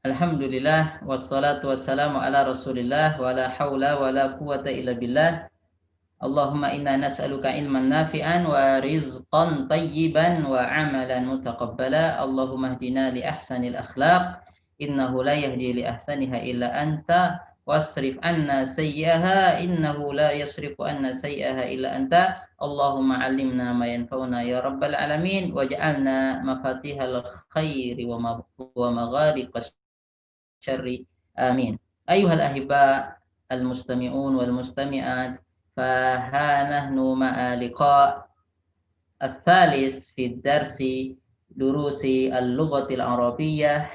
Alhamdulillah wassalatu wassalamu ala Rasulillah wa la haula wa la quwata illa billah. Allahumma inna nas'aluka ilman nafi'an wa rizqan tayyiban wa amalan mutaqabbala. Allahumma hdina li ahsanil akhlaq innahu la yahdi li ahsaniha illa anta wasrif anna sayyaha innahu la yasrifu anna sayyaha illa anta. Allahumma 'allimna ma yanfa'una ya rabbal alamin waj'alna mafatihal khairi wa maghariqash syarri. Amin. Ayuhal ahibba al-mustami'un wal mustami'at, faha nahnu ma'a liqa' al-thalis fi darsi durusi al-lughatil arabiyyah,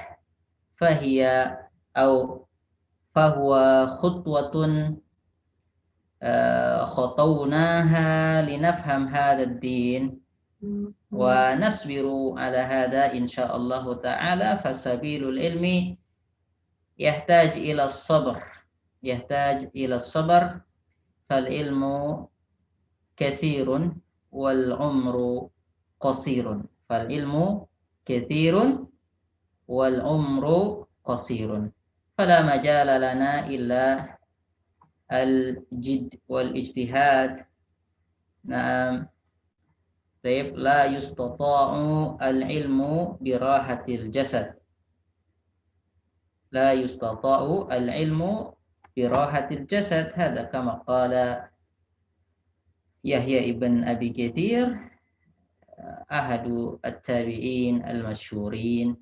fahiya au fahuwa khutwatun khatawnaha linafham hadha ad-din wa nasbiru ala hadha insyaallah ta'ala. Fasabilul ilmi يحتاج إلى الصبر فالعلم كثير والعمر قصير فلا مجال لنا إلا الجد والاجتهاد. نعم. طيب لا يستطاع العلم براحة الجسد هذا كما قال يحيى ابن أبي كثير أحد التابعين المشهورين.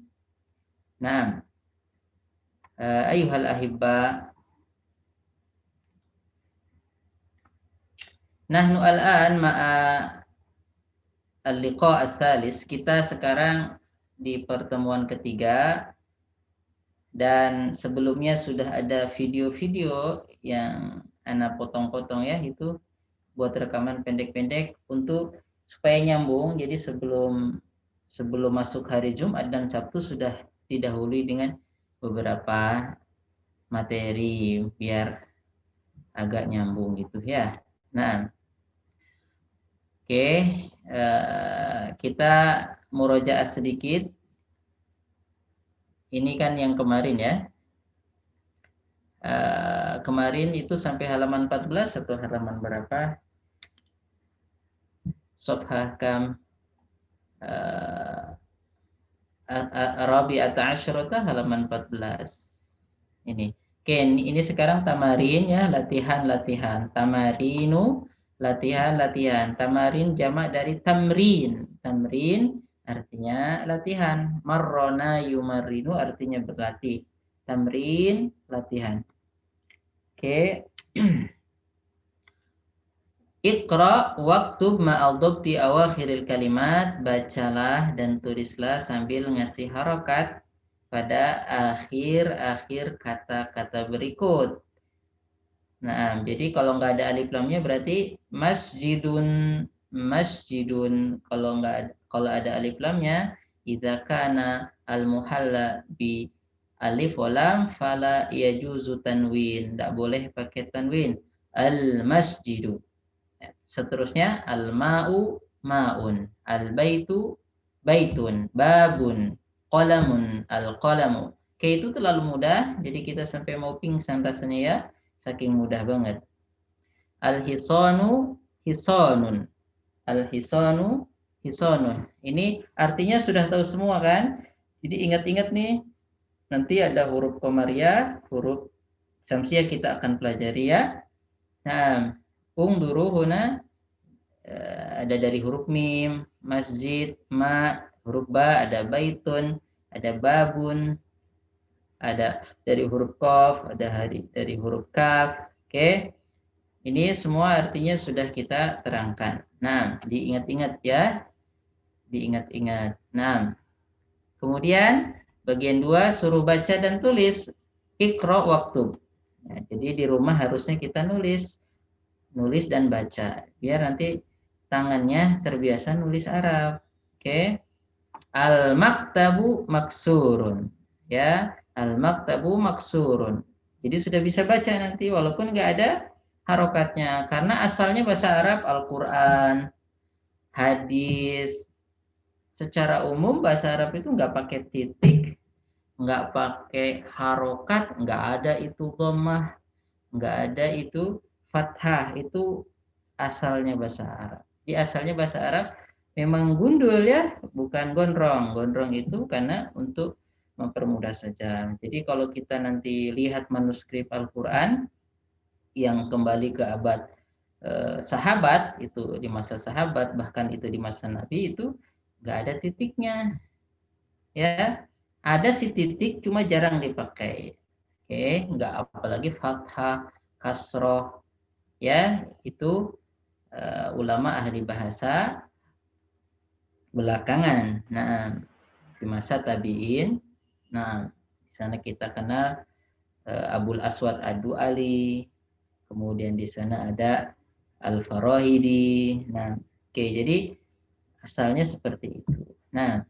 نعم. أيها الأحبة، نحن الآن مع اللقاء الثالث. Kita sekarang di pertemuan ketiga. Dan sebelumnya sudah ada video-video yang Ana potong-potong ya, itu buat rekaman pendek-pendek untuk supaya nyambung. Jadi sebelum masuk hari Jumat dan Sabtu sudah didahului dengan beberapa materi biar agak nyambung gitu ya. Nah, oke, kita murojaah sedikit. Ini kan yang kemarin ya. Kemarin itu sampai halaman 14 atau halaman berapa? Safhah kam Rabi'ata Asyrata halaman 14. Ini. Oke, ini sekarang tamarin ya, latihan. Tamarinu, latihan. Tamarin jamak dari tamrin. Tamrin artinya latihan. Marrona yumarrinu artinya berlatih. Tamrin, latihan. Oke. Iqra waktub ma'al dhabti awakhiril kalimat. Bacalah dan tulislah sambil ngasih harokat pada akhir-akhir kata-kata berikut. Nah, jadi kalau nggak ada alif lamnya berarti masjidun. Kalau ada alif lamnya, idza kana al muhalla bi alif wa lam fala yajuzu tanwin. Enggak boleh pakai tanwin. Al masjidu. Seterusnya al ma'u ma'un, al baitu baitun, babun, qalamun, al qalamu. Oke, itu terlalu mudah, jadi kita sampai mau pingsan rasanya ya, saking mudah banget. Al hisanu hisanun, al hisanu hisanun. Ini artinya sudah tahu semua kan? Jadi ingat-ingat nih, nanti ada huruf komariah, huruf syamsiah kita akan pelajari ya. Nah, duru huna ada dari huruf mim, masjid, ma, huruf ba, ada baitun, ada babun, ada dari huruf qaf, ada dari huruf kaf. Oke. Ini semua artinya sudah kita terangkan. Nah, diingat-ingat ya. Diingat-ingat. Nah, kemudian bagian 2 suruh baca dan tulis. Iqra waktub. Nah, jadi di rumah harusnya kita nulis dan baca biar nanti tangannya terbiasa nulis Arab. Oke. Al maktabu maksurun ya, al maktabu maksurun. Jadi sudah bisa baca nanti walaupun nggak ada harokatnya karena asalnya bahasa Arab Al-Qur'an, hadis. Secara umum bahasa Arab itu nggak pakai titik, nggak pakai harokat, nggak ada itu dhammah, nggak ada itu fathah. Itu asalnya bahasa Arab. Di asalnya bahasa Arab memang gundul ya, bukan gondrong. Gondrong itu karena untuk mempermudah saja. Jadi kalau kita nanti lihat manuskrip Al-Quran yang kembali ke abad sahabat, itu di masa sahabat, bahkan itu di masa Nabi, itu nggak ada titiknya. Ya, ada si titik cuma jarang dipakai. Oke, nggak apalagi fathah, kasroh, ya itu ulama ahli bahasa belakangan. Nah, di masa tabi'in, nah di sana kita kenal Abul Aswad Ad-Du'ali, kemudian di sana ada Al-Farahidi. Nah, oke, jadi asalnya seperti itu. Nah,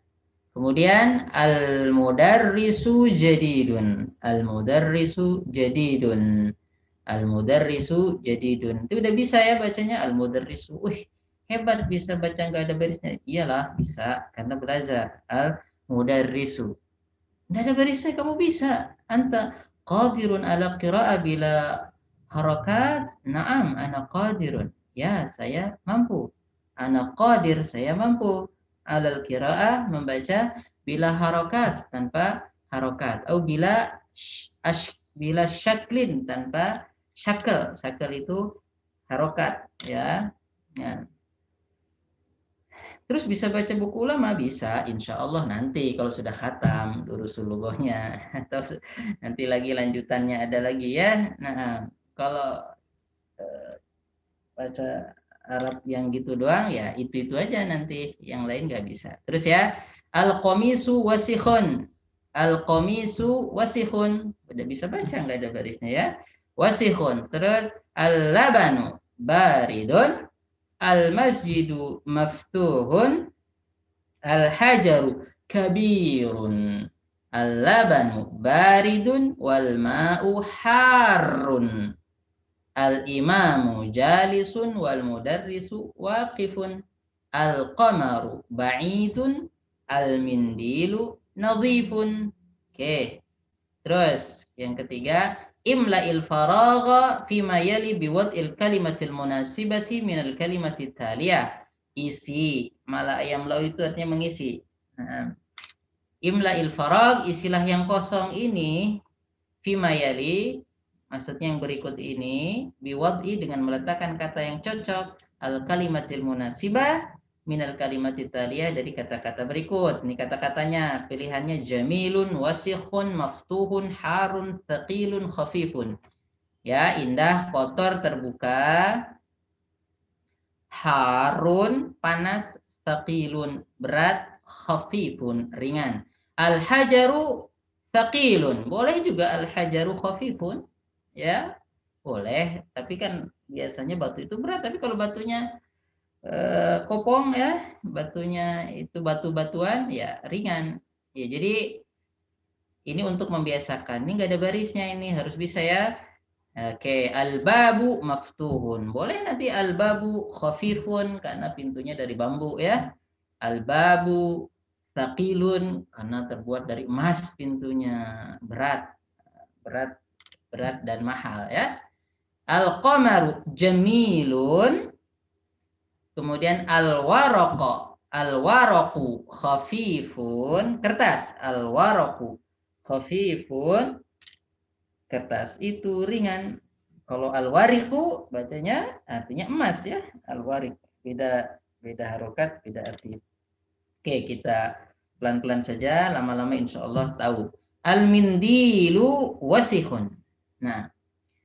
kemudian al-mudarrisu jadidun. Al-mudarrisu jadidun. Al-mudarrisu jadidun. Itu udah bisa ya bacanya al-mudarrisu. Wih, hebat bisa baca nggak ada barisnya. Iyalah, bisa karena belajar. Al-mudarrisu. Nggak ada barisnya kamu bisa. Anta qadirun ala qira'ah bila harakat. Naam, ana qadirun. Ya, saya mampu. Ana qadir, saya mampu. Alal qira'ah membaca bila harokat tanpa harokat. Atau bila syaklin tanpa syakal. Syakal itu harokat. Ya. Ya. Terus bisa baca buku ulama? Bisa, insya Allah nanti kalau sudah khatam Durusulughahnya atau nanti lagi lanjutannya ada lagi ya. Nah, kalau baca Arab yang gitu doang ya itu aja nanti, yang lain nggak bisa. Terus ya, al-qamisu wasikhun. Al-qamisu wasikhun. Udah bisa baca nggak ada barisnya ya. Wasikhun. Terus al-labanu baridun. Al-masjidu maftuhun. Al-hajaru kabirun. Al-labanu baridun wal ma'u harrun. Al-imamu jalisun wal mudarrisu waqifun. Al-qamaru ba'idun. Al-mindilu nadhifun. Oke. Terus yang ketiga, imla'il faragha fima yali biwad'il kalimatil munasibati minal kalimati taliyah. Isi. Mala ayam lau itu artinya mengisi. Nah, imla'il faragh, isilah yang kosong ini, fima yali, maksudnya yang berikut ini, biwad'i dengan meletakkan kata yang cocok, al kalimatil munasibah minal kalimat taliyah, dari kata-kata berikut. Ini kata-katanya, pilihannya jamilun, wasikhun, maftuhun, harun, thaqilun, khafifun. Ya, indah, kotor, terbuka. Harun, panas. Thaqilun, berat. Khafifun, ringan. Al-hajaru thaqilun. Boleh juga al-hajaru khafifun. Ya, boleh. Tapi kan biasanya batu itu berat. Tapi kalau batunya kopong ya, batunya itu batu-batuan ya ringan. Ya, jadi ini untuk membiasakan. Ini nggak ada barisnya, ini harus bisa ya. Oke, al-babu maftuhun. Boleh nanti al-babu khafifun karena pintunya dari bambu ya. Al-babu thaqilun karena terbuat dari emas pintunya. Berat, berat, berat dan mahal ya. Al-qamaru jamilun. Kemudian al-waraqo, al-waraqu khafifun, kertas. Al-waraqu khafifun, kertas itu ringan. Kalau al-wariqu bacanya artinya emas ya. Al-wariq, beda beda harokat, beda arti. Oke, kita pelan-pelan saja, lama-lama insya Allah tahu. Al-mindilu wasihun. Nah,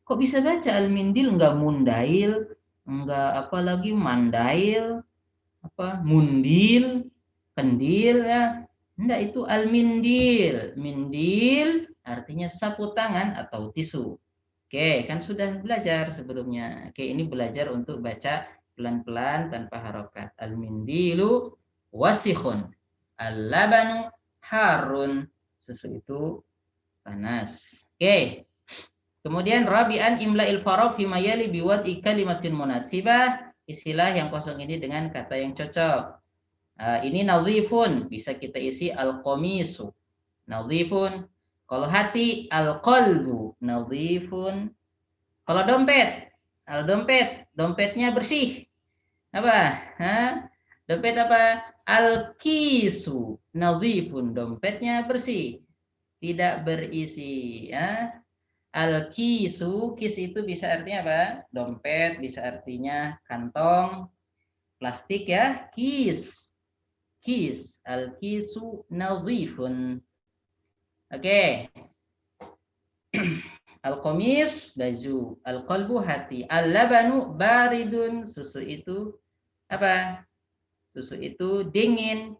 kok bisa baca al-mindil nggak mundail, nggak apa lagi mandail, apa mundil, kendil ya. Enggak, itu al-mindil. Mindil artinya sapu tangan atau tisu. Oke, kan sudah belajar sebelumnya. Oke, ini belajar untuk baca pelan-pelan tanpa harokat. Al-mindilu wasikhun. Al-labanu harun. Susu itu panas. Oke. Kemudian rabi'an imla'il faragh fi mayali biwad'i kalimatin munasibah. Isilah yang kosong ini dengan kata yang cocok. Ini nadhifun, bisa kita isi al-qamisu. Nadhifun. Kalau hati, al-qalbu nadhifun. Kalau dompet, al-dompet, dompetnya bersih. Apa? Hah? Dompet apa? Al-kisu nadhifun, dompetnya bersih, tidak berisi. Ya. Al-kisu, kis itu bisa artinya apa? Dompet, bisa artinya kantong, plastik ya. Kis, kis, al-kisu nadhifun. Oke. Al-qamis baju, al-qalbu hati, al-labanu baridun, susu itu apa? Susu itu dingin.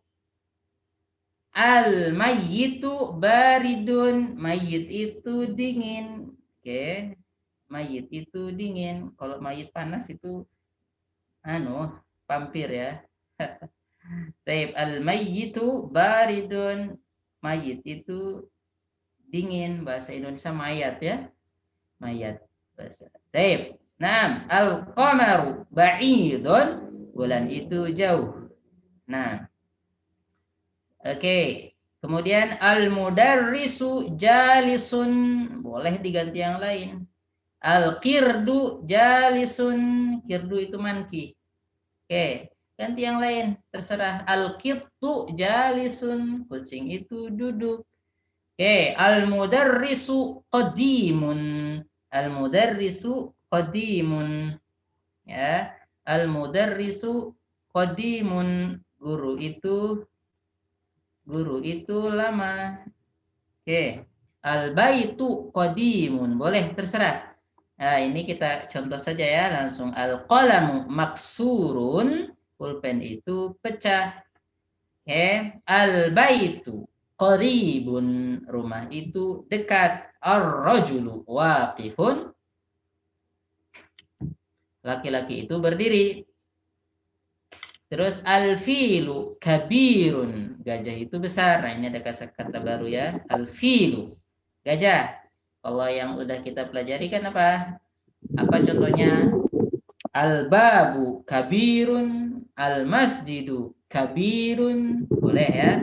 Al-mayyitu baridun, mayit itu dingin. Oke. Mayit itu dingin. Kalau mayit panas itu vampir ya. Taib al-mayyitu baridun, mayit itu dingin, bahasa Indonesia mayat ya. Mayat bahasa. Taib. Naam, al-qamaru ba'idun, bulan itu jauh. Nah, oke. Kemudian al-mudarrisu jalisun, boleh diganti yang lain. Al-qirdu jalisun, qirdu itu manki. Oke, ganti yang lain, terserah. Al-qittu jalisun, kucing itu duduk. Oke, al-mudarrisu qadimun. Al-mudarrisu qadimun. Ya, al-mudarrisu qadimun. Guru itu lama. Oke. Al-baitu qadimun. Boleh, terserah. Nah, ini kita contoh saja ya, langsung al-qalamu maksurun, pulpen itu pecah. Oke. Al-baitu qaribun, rumah itu dekat. Ar-rajulu waqifun, laki-laki itu berdiri. Terus al-filu kabirun, gajah itu besar. Nah, ini ada kata baru ya, al-filu, gajah. Kalau yang udah kita pelajari kan apa? Apa contohnya? Al-babu kabirun, al-masjidu kabirun. Boleh ya.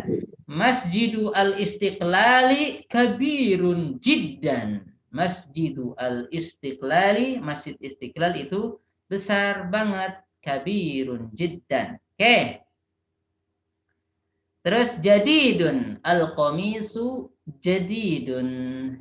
Masjidu al-istiqlali kabirun jiddan. Masjidu al-istiqlali, Masjid Istiqlal itu besar banget. Kabirun jiddan. Oke. Terus jadidun, al-qamisu jadidun.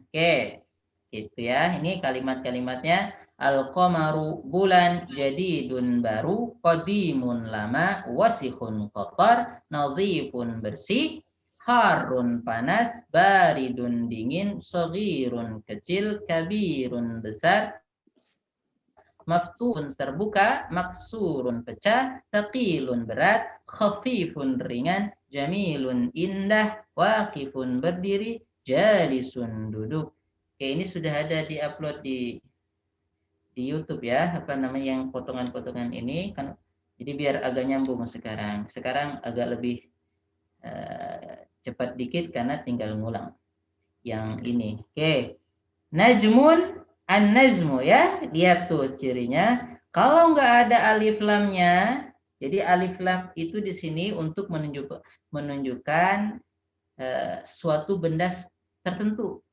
Oke. Gitu ya. Ini kalimat-kalimatnya. Al-qamaru bulan, jadidun baru, qadimun lama, wasihun kotor, nadhifun bersih, harun panas, baridun dingin, shaghirun kecil, kabirun besar, maftun terbuka, maksurun pecah, taqilun berat, khafifun ringan, jamilun indah, waqifun berdiri, jalisun duduk. Oke, ini sudah ada di-upload di YouTube ya, apa namanya yang potongan-potongan ini kan, jadi biar agak nyambung sekarang. Sekarang agak lebih cepat dikit karena tinggal ngulang yang ini. Oke. Najmun, an-najmu ya, lihat tuh cirinya. Kalau nggak ada alif lamnya, jadi alif lam itu di sini untuk menunjukkan suatu benda tertentu.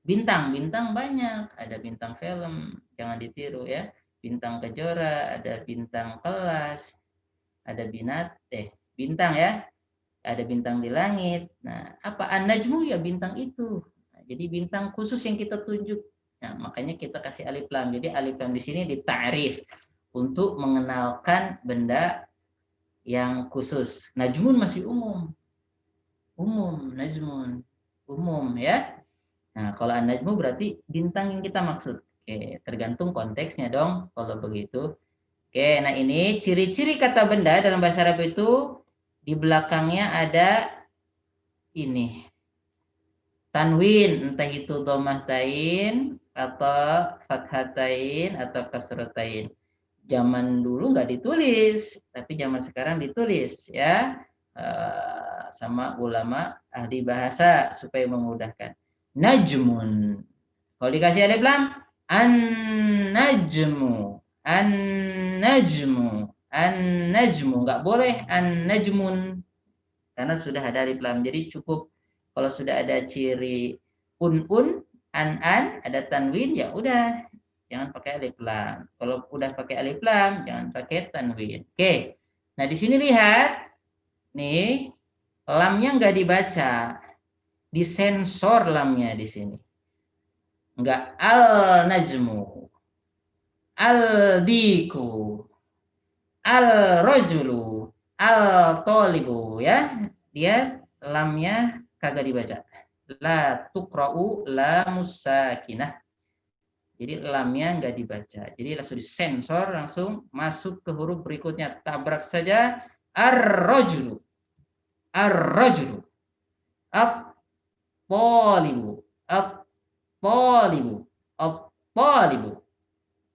Bintang banyak, ada bintang film, jangan ditiru ya. Bintang kejora, ada bintang kelas, ada bintang ya, ada bintang di langit. Nah, apa an-najmu ya bintang itu. Nah, jadi bintang khusus yang kita tunjuk. Nah, makanya kita kasih alif lam. Jadi alif lam di sini dita'rif untuk mengenalkan benda yang khusus. Najmun masih umum. Najmun. Umum ya. Nah, kalau an-najmu berarti bintang yang kita maksud. Oke, tergantung konteksnya dong kalau begitu. Oke, nah ini ciri-ciri kata benda dalam bahasa Arab itu di belakangnya ada ini. Tanwin, entah itu dhammatain atau fathatain atau kasratain. Zaman dulu nggak ditulis, tapi zaman sekarang ditulis ya. Sama ulama ahli bahasa supaya memudahkan. Najmun. Kalau dikasih alif lam, an-najmu, an-najmu, an-najmu. Nggak boleh an-najmun karena sudah ada alif lam. Jadi cukup kalau sudah ada ciri un, an, ada tanwin, ya udah jangan pakai alif lam. Kalau udah pakai alif lam, jangan pakai tanwin. Oke. Nah, di sini lihat nih, lamnya nggak dibaca, disensor lamnya di sini. Nggak al najmu, al diku, al rojulu, al tolibu, ya. Dia lamnya kagak dibaca. La tukra'u la musakinah. Jadi lamnya nggak dibaca. Jadi langsung disensor, langsung masuk ke huruf berikutnya. Tabrak saja ar-rajulu. Ar-rajulu. At-talibu. At-talibu. At-talibu.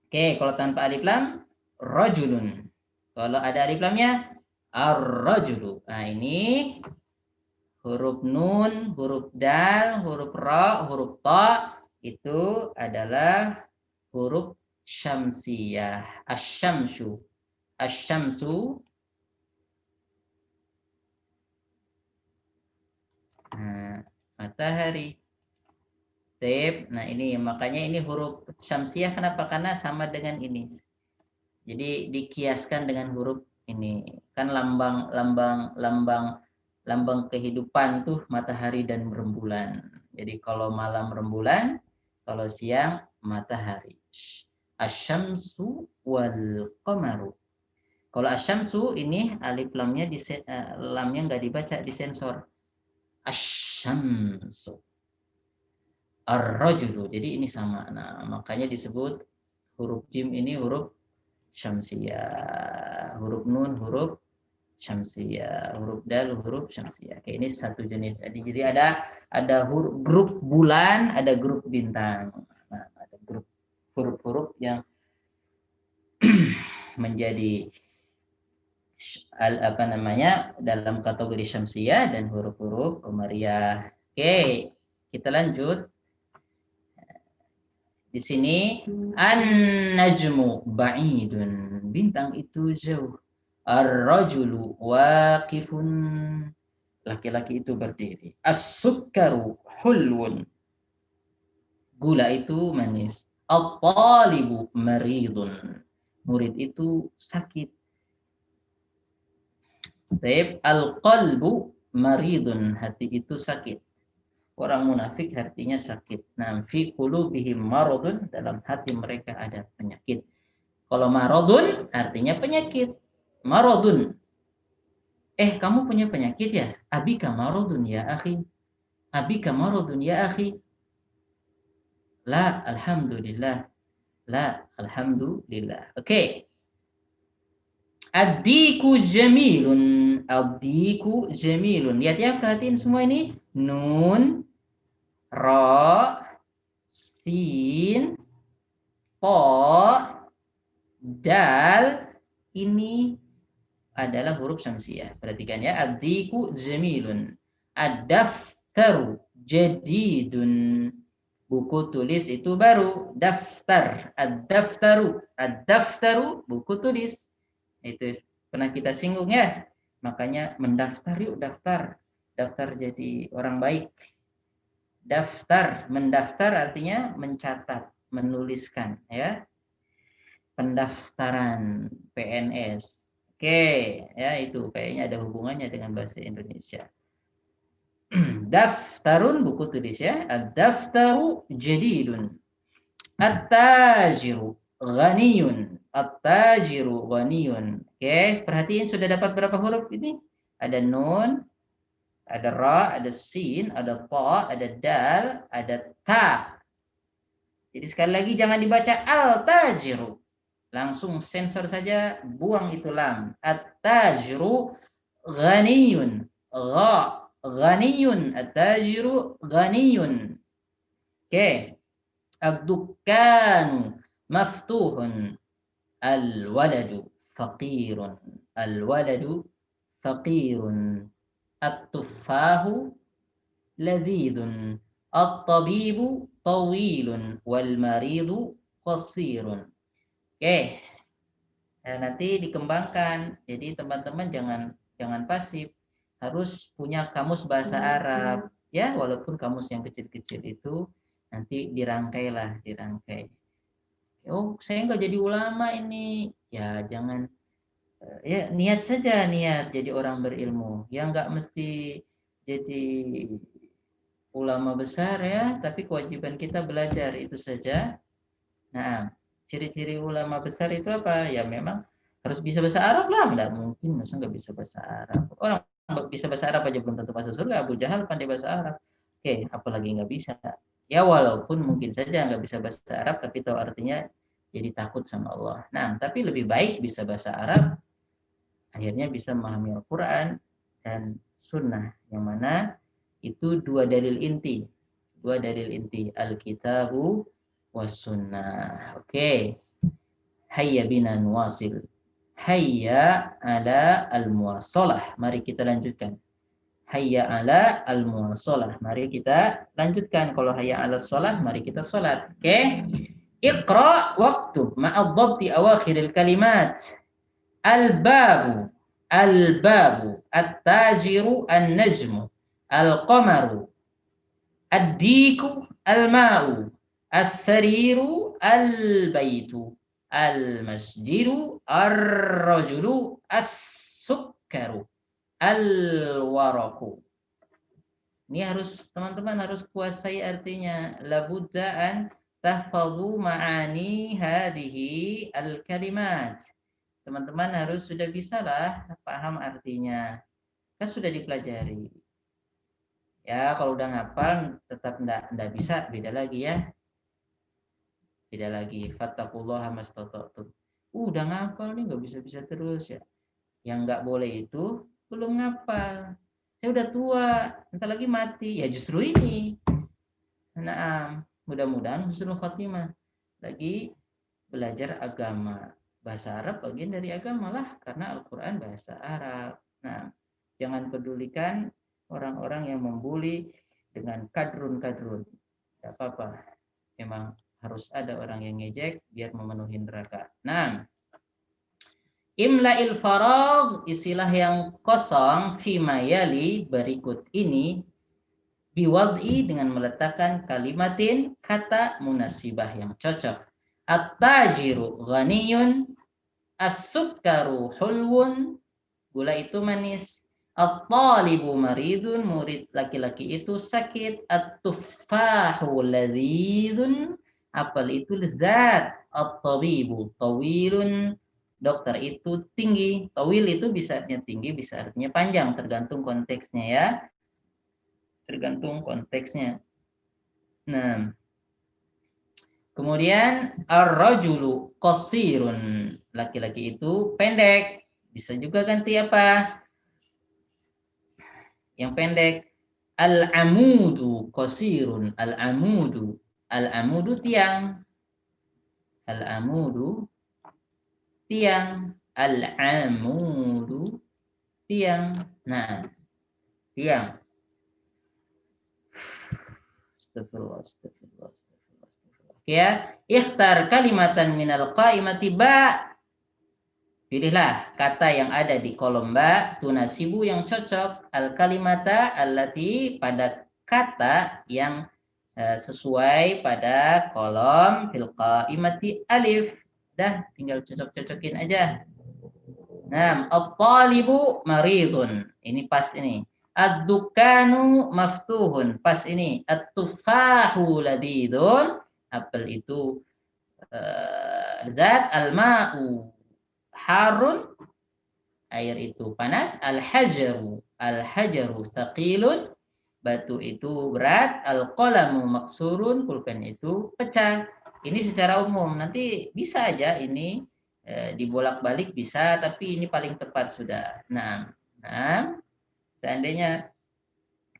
Oke, kalau tanpa alif lam, rajulun. Kalau ada alif lamnya, ar-rajulu. Nah, ini huruf nun, huruf dal, huruf ra, huruf ta itu adalah huruf syamsiyah. Asyamsu. Asyamsu. Nah, matahari. Tip. Nah, ini makanya ini huruf syamsiyah kenapa? Karena sama dengan ini. Jadi dikiaskan dengan huruf ini. Kan lambang kehidupan tuh matahari dan rembulan. Jadi kalau malam rembulan, kalau siang matahari. Asyamsu wal qamaru. Kalau asyamsu ini alif lamnya lamnya nggak dibaca, disensor. Asyamsu. Ar-rajulu. Jadi ini sama. Nah, makanya disebut huruf jim ini huruf syamsiyah. Huruf nun huruf syamsiyah, huruf dal huruf syamsiyah. Oke, ini satu jenis. Jadi ada grup bulan, ada grup bintang. Nah, ada grup huruf-huruf yang menjadi apa namanya dalam kategori syamsiyah dan huruf-huruf qamariyah. Oke, kita lanjut. Di sini an-najmu ba'idun. Bintang itu jauh. Ar-rajulu waqifun. Laki-laki itu berdiri. As-sukkaru hulwun. Gula itu manis. At-talibu maridun. Murid itu sakit. Taib al-qalbu maridun. Hati itu sakit. Orang munafik hatinya sakit. Nah, fi qulubihim maradun, dalam hati mereka ada penyakit. Kalau maradun artinya penyakit. Maradun. Kamu punya penyakit ya? Abika maradun ya akhi. Abika maradun ya akhi. La, alhamdulillah. La, alhamdulillah. Oke. Ad-diku jamilun. Ad-diku jamilun. Lihat ya, perhatiin semua ini. Nun, ra, sin, po, dal, ini adalah huruf syamsiyah. Perhatikan ya. Ad-diku jamilun. Ad-daftaru jadidun. Buku tulis itu baru. Daftar. Ad-daftaru. Ad-daftaru buku tulis. Itu pernah kita singgung ya. Makanya mendaftar yuk, daftar. Daftar jadi orang baik. Daftar, mendaftar artinya mencatat, menuliskan ya. Pendaftaran PNS. Oke, ya itu kayaknya ada hubungannya dengan bahasa Indonesia. Daftarun buku tulis ya. Ad-daftaru jadidun. At-tajiru ghaniyun. At-tajiru ghaniyun. Oke, perhatiin sudah dapat berapa huruf ini? Ada nun, ada ra, ada sin, ada ta, ada dal, ada ta. Jadi sekali lagi jangan dibaca al-tajiru. Langsung sensor saja, buang itu lam. At-tajiru ghaniyun. Gha, ghaniyun. At-tajiru ghaniyun. Oke. Ad-dukkanu maftuhun. Al-waladu faqirun. Al-waladu faqirun. At-tuffahu ladhidun. At-tabibu tawilun. Wal-maridu qasirun. Oke. Nah, nanti dikembangkan. Jadi teman-teman jangan pasif. Harus punya kamus bahasa Arab. Ya, walaupun kamus yang kecil-kecil itu nanti dirangkai. Oh, saya nggak jadi ulama ini. Ya, jangan ya niat saja niat jadi orang berilmu. Ya nggak mesti jadi ulama besar ya, tapi kewajiban kita belajar itu saja. Nah, ciri-ciri ulama besar itu apa? Ya memang harus bisa bahasa Arab lah. Nggak mungkin, masa nggak bisa bahasa Arab. Orang bisa bahasa Arab aja belum tentu masuk surga. Abu Jahal pandai bahasa Arab. Oke, apalagi nggak bisa. Ya walaupun mungkin saja nggak bisa bahasa Arab, tapi tahu artinya jadi takut sama Allah. Nah, tapi lebih baik bisa bahasa Arab, akhirnya bisa memahami Al-Quran dan Sunnah. Yang mana itu dua dalil inti. Dua dalil inti. Alkitabu was Sunnah. Oke. Hayya bina nuwasil. Hayya ala al-muwasalah. Mari kita lanjutkan. Hayya ala al-muwasalah. Mari kita lanjutkan. Kalau hayya ala salah, mari kita salat. Oke. Iqra waktub ma'ad-dhabti awakhiril kalimat. Al-babu. Al-babu. At-tajiru an-najmu. Al-qamaru. Ad-diku. Al-ma'u. As-sariru. Al-baitu. Al-masjidu. Ar-rajulu. As-sukkaru. Al-waraku. Ini harus teman-teman harus kuasai artinya. Labudda an tahfadhu ma'ani hadhihi al-kalimat. Teman-teman harus sudah bisalah paham artinya. Kan sudah dipelajari. Ya, kalau udah ngapal tetap enggak bisa, beda lagi ya. Beda lagi. Fattaqullaha mastata'tum. Udah ngapal nih enggak bisa-bisa terus ya. Yang enggak boleh itu belum ngapal. Saya udah tua, entar lagi mati. Ya justru ini. Nah, mudah-mudahan husnul khotimah. Lagi belajar agama. Bahasa Arab bagian dari agama lah, karena Al-Quran bahasa Arab. Nah, jangan pedulikan orang-orang yang membuli dengan kadrun-kadrun. Tidak apa-apa. Memang harus ada orang yang ngejek biar memenuhi neraka. Nah, imla'il faragh, istilah yang kosong, fima yali, berikut ini, biwad'i, dengan meletakkan kalimatin, kata munasibah yang cocok. At-tajiru ghaniyun, as-sukkaru hulwun, gula itu manis. At-talibu maridun, murid laki-laki itu sakit. At-tuffahu ladzidun, apel itu lezat. At-tabibu tawilun, dokter itu tinggi. Tawil itu bisa artinya tinggi, bisa artinya panjang, tergantung konteksnya ya. Tergantung konteksnya. Nah, kemudian ar-rajulu qasirun, laki-laki itu pendek. Bisa juga ganti apa? Yang pendek. Al-amudu qasirun, al-amudu. Al-amudu tiang. Al-amudu tiang. Al-amudu tiang. Nah, tiang. Astagfirullah, astagfirullah, astagfirullah. Ya, ikhtar kalimatan minal qaimati ba. Pilihlah kata yang ada di kolom ba, tunasibu yang cocok, al kalimata allati, pada kata yang sesuai pada kolom fil qaimati alif. Dah, tinggal cocok-cocokin aja. Nah, at-talibu maridun. Ini pas ini. Ad-dukanu maftuhun. Pas ini. At-tufahu ladidun. Apel itu zat. Al-ma'u harun, air itu panas. Al-hajaru thaqilun, batu itu berat. Al-qalamu maksurun, pulpen itu pecah. Ini secara umum, nanti bisa aja ini dibolak-balik bisa, tapi ini paling tepat sudah. Nah, seandainya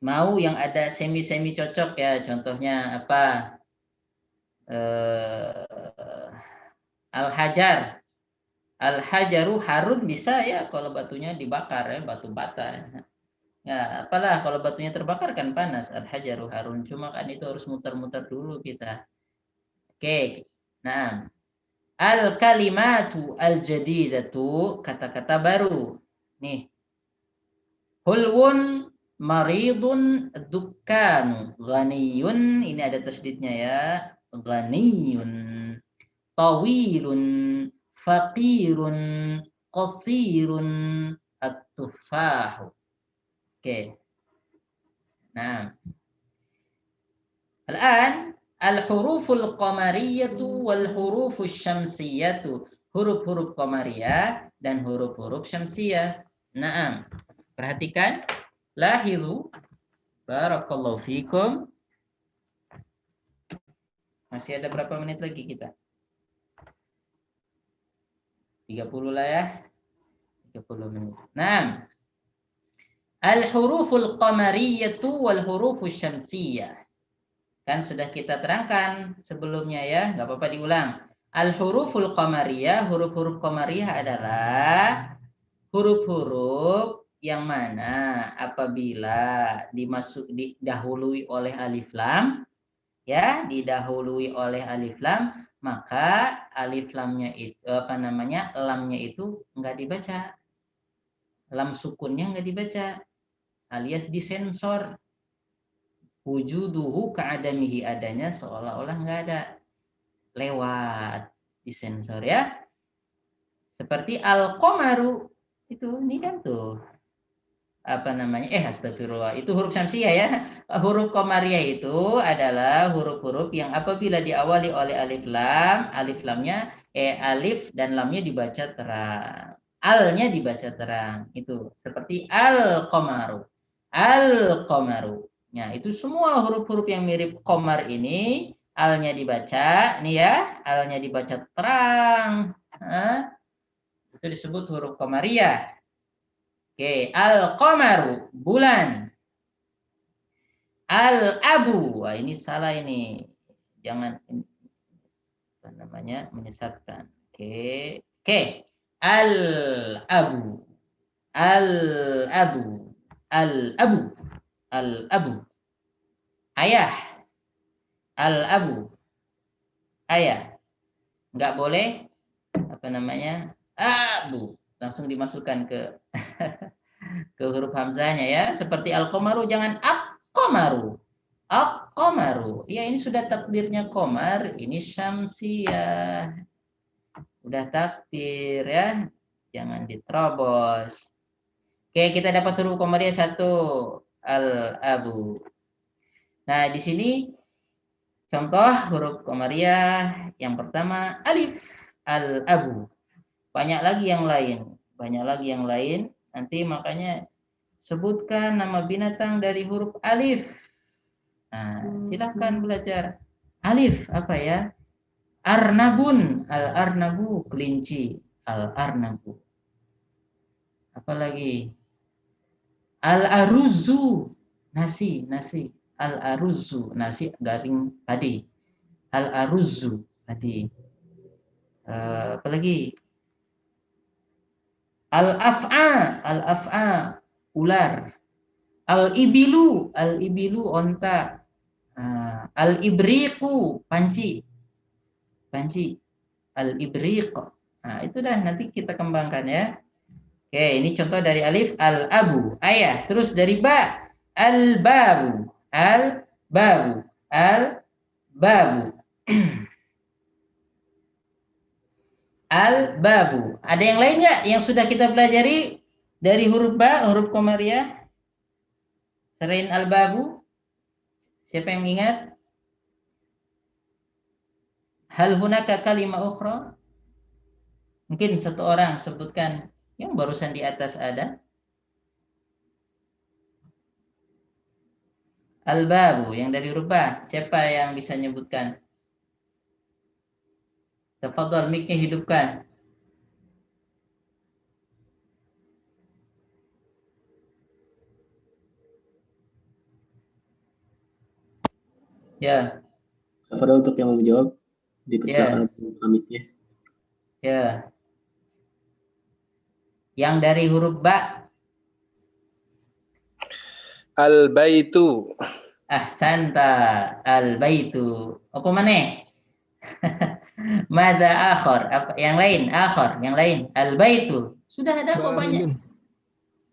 mau yang ada semi-semi cocok ya, contohnya apa? Al-hajar. Al-hajaru harun bisa ya kalau batunya dibakar ya, batu bata. Ya, apalah kalau batunya terbakar kan panas. Al-hajaru harun, cuma kan itu harus muter-muter dulu kita. Oke. Nah, al-kalimatu al-jadidatu, kata-kata baru. Nih. Hulwun Maridun dukkanu. Ghaniyun, ini ada tasdidnya ya. Ghaniyun. Tawilun. Faqirun. Qasirun. At-tufahu. Oke. Nah. Al-an. Al-huruful qamariyatu wal-huruful syamsiyatu. Huruf-huruf qamariyah dan huruf-huruf syamsiyah. Naam. Perhatikan. Lahiru. Barakallahu fikum. Masih ada berapa menit lagi kita? 30 lah ya. 30 menit. Naam. Al-huruful qamariyatu wal hurufus syamsiyah. Kan sudah kita terangkan sebelumnya ya, nggak apa-apa diulang. Al-huruful qamariyah, huruf-huruf qamariyah adalah huruf-huruf yang mana apabila didahului oleh alif lam, ya, didahului oleh alif lam, maka alif lamnya itu lamnya itu nggak dibaca. Lam sukunnya nggak dibaca, alias disensor. Wujuduhu ka'adamihi, adanya seolah-olah nggak ada, lewat disensor ya. Seperti al-qamaru itu, ini kan tuh astagfirullah, itu huruf syamsiyah ya. Huruf qamariyah itu adalah huruf-huruf yang apabila diawali oleh alif lamnya alif dan lamnya dibaca terang, alnya dibaca terang, itu seperti al-qamaru. Nah, itu semua huruf-huruf yang mirip qamar ini, alnya dibaca, nih ya, alnya dibaca terang. Itu disebut huruf qamariyah. Oke, al-qamaru, bulan. Al-abu, wah ini salah ini. Jangan menyesatkan. Oke. Al-abu. Al-abu. Al-abu. Al-abu. Ayah. Al-abu. Ayah. Enggak boleh abu. Langsung dimasukkan ke huruf hamzahnya ya. Seperti al-qamaru, jangan ak-qamaru. Ak-qamaru. Ya, ini sudah takdirnya qamar, ini syamsiyah. Udah takdir ya. Jangan diterobos. Oke, kita dapat huruf qamariyah satu, al-abu. Nah, di sini contoh huruf qamariyah yang pertama alif, al-abu. Banyak lagi yang lain. Nanti makanya sebutkan nama binatang dari huruf alif. Nah, silahkan belajar. Alif apa ya? Arnabun, al-arnabu, kelinci, al-arnabu. Apalagi? Al-aruzu, nasi, al-aruzu, nasi garing padi. Al-aruzu, padi. Apalagi? Al-af'a, ular. Al-ibilu, onta. Al-ibriqu, panci. Al-ibriq. Nah, itu dah nanti kita kembangkan ya. Oke, ini contoh dari alif, al-abu, ayah. Terus dari ba, al-babu. Al-babu. Al-babu. Ada yang lain nggak yang sudah kita pelajari dari huruf ba, huruf qamariyah? Selain al-babu? Siapa yang ingat? Hal hunaka kalimah ukhra? Mungkin satu orang sebutkan yang barusan di atas ada. Al-babu, yang dari huruf ba. Siapa yang bisa menyebutkan? Tafadhol, mic-nya hidupkan. Ya. Safara untuk yang mau menjawab, dipersilakan mic-nya. Ya. Yang dari huruf ba. Al-baitu. Ahsanta, al-baitu. Apa mana? Mada akhor? Apa yang lain? Akhor, yang lain. Al-baitu. Sudah ada apa banyak?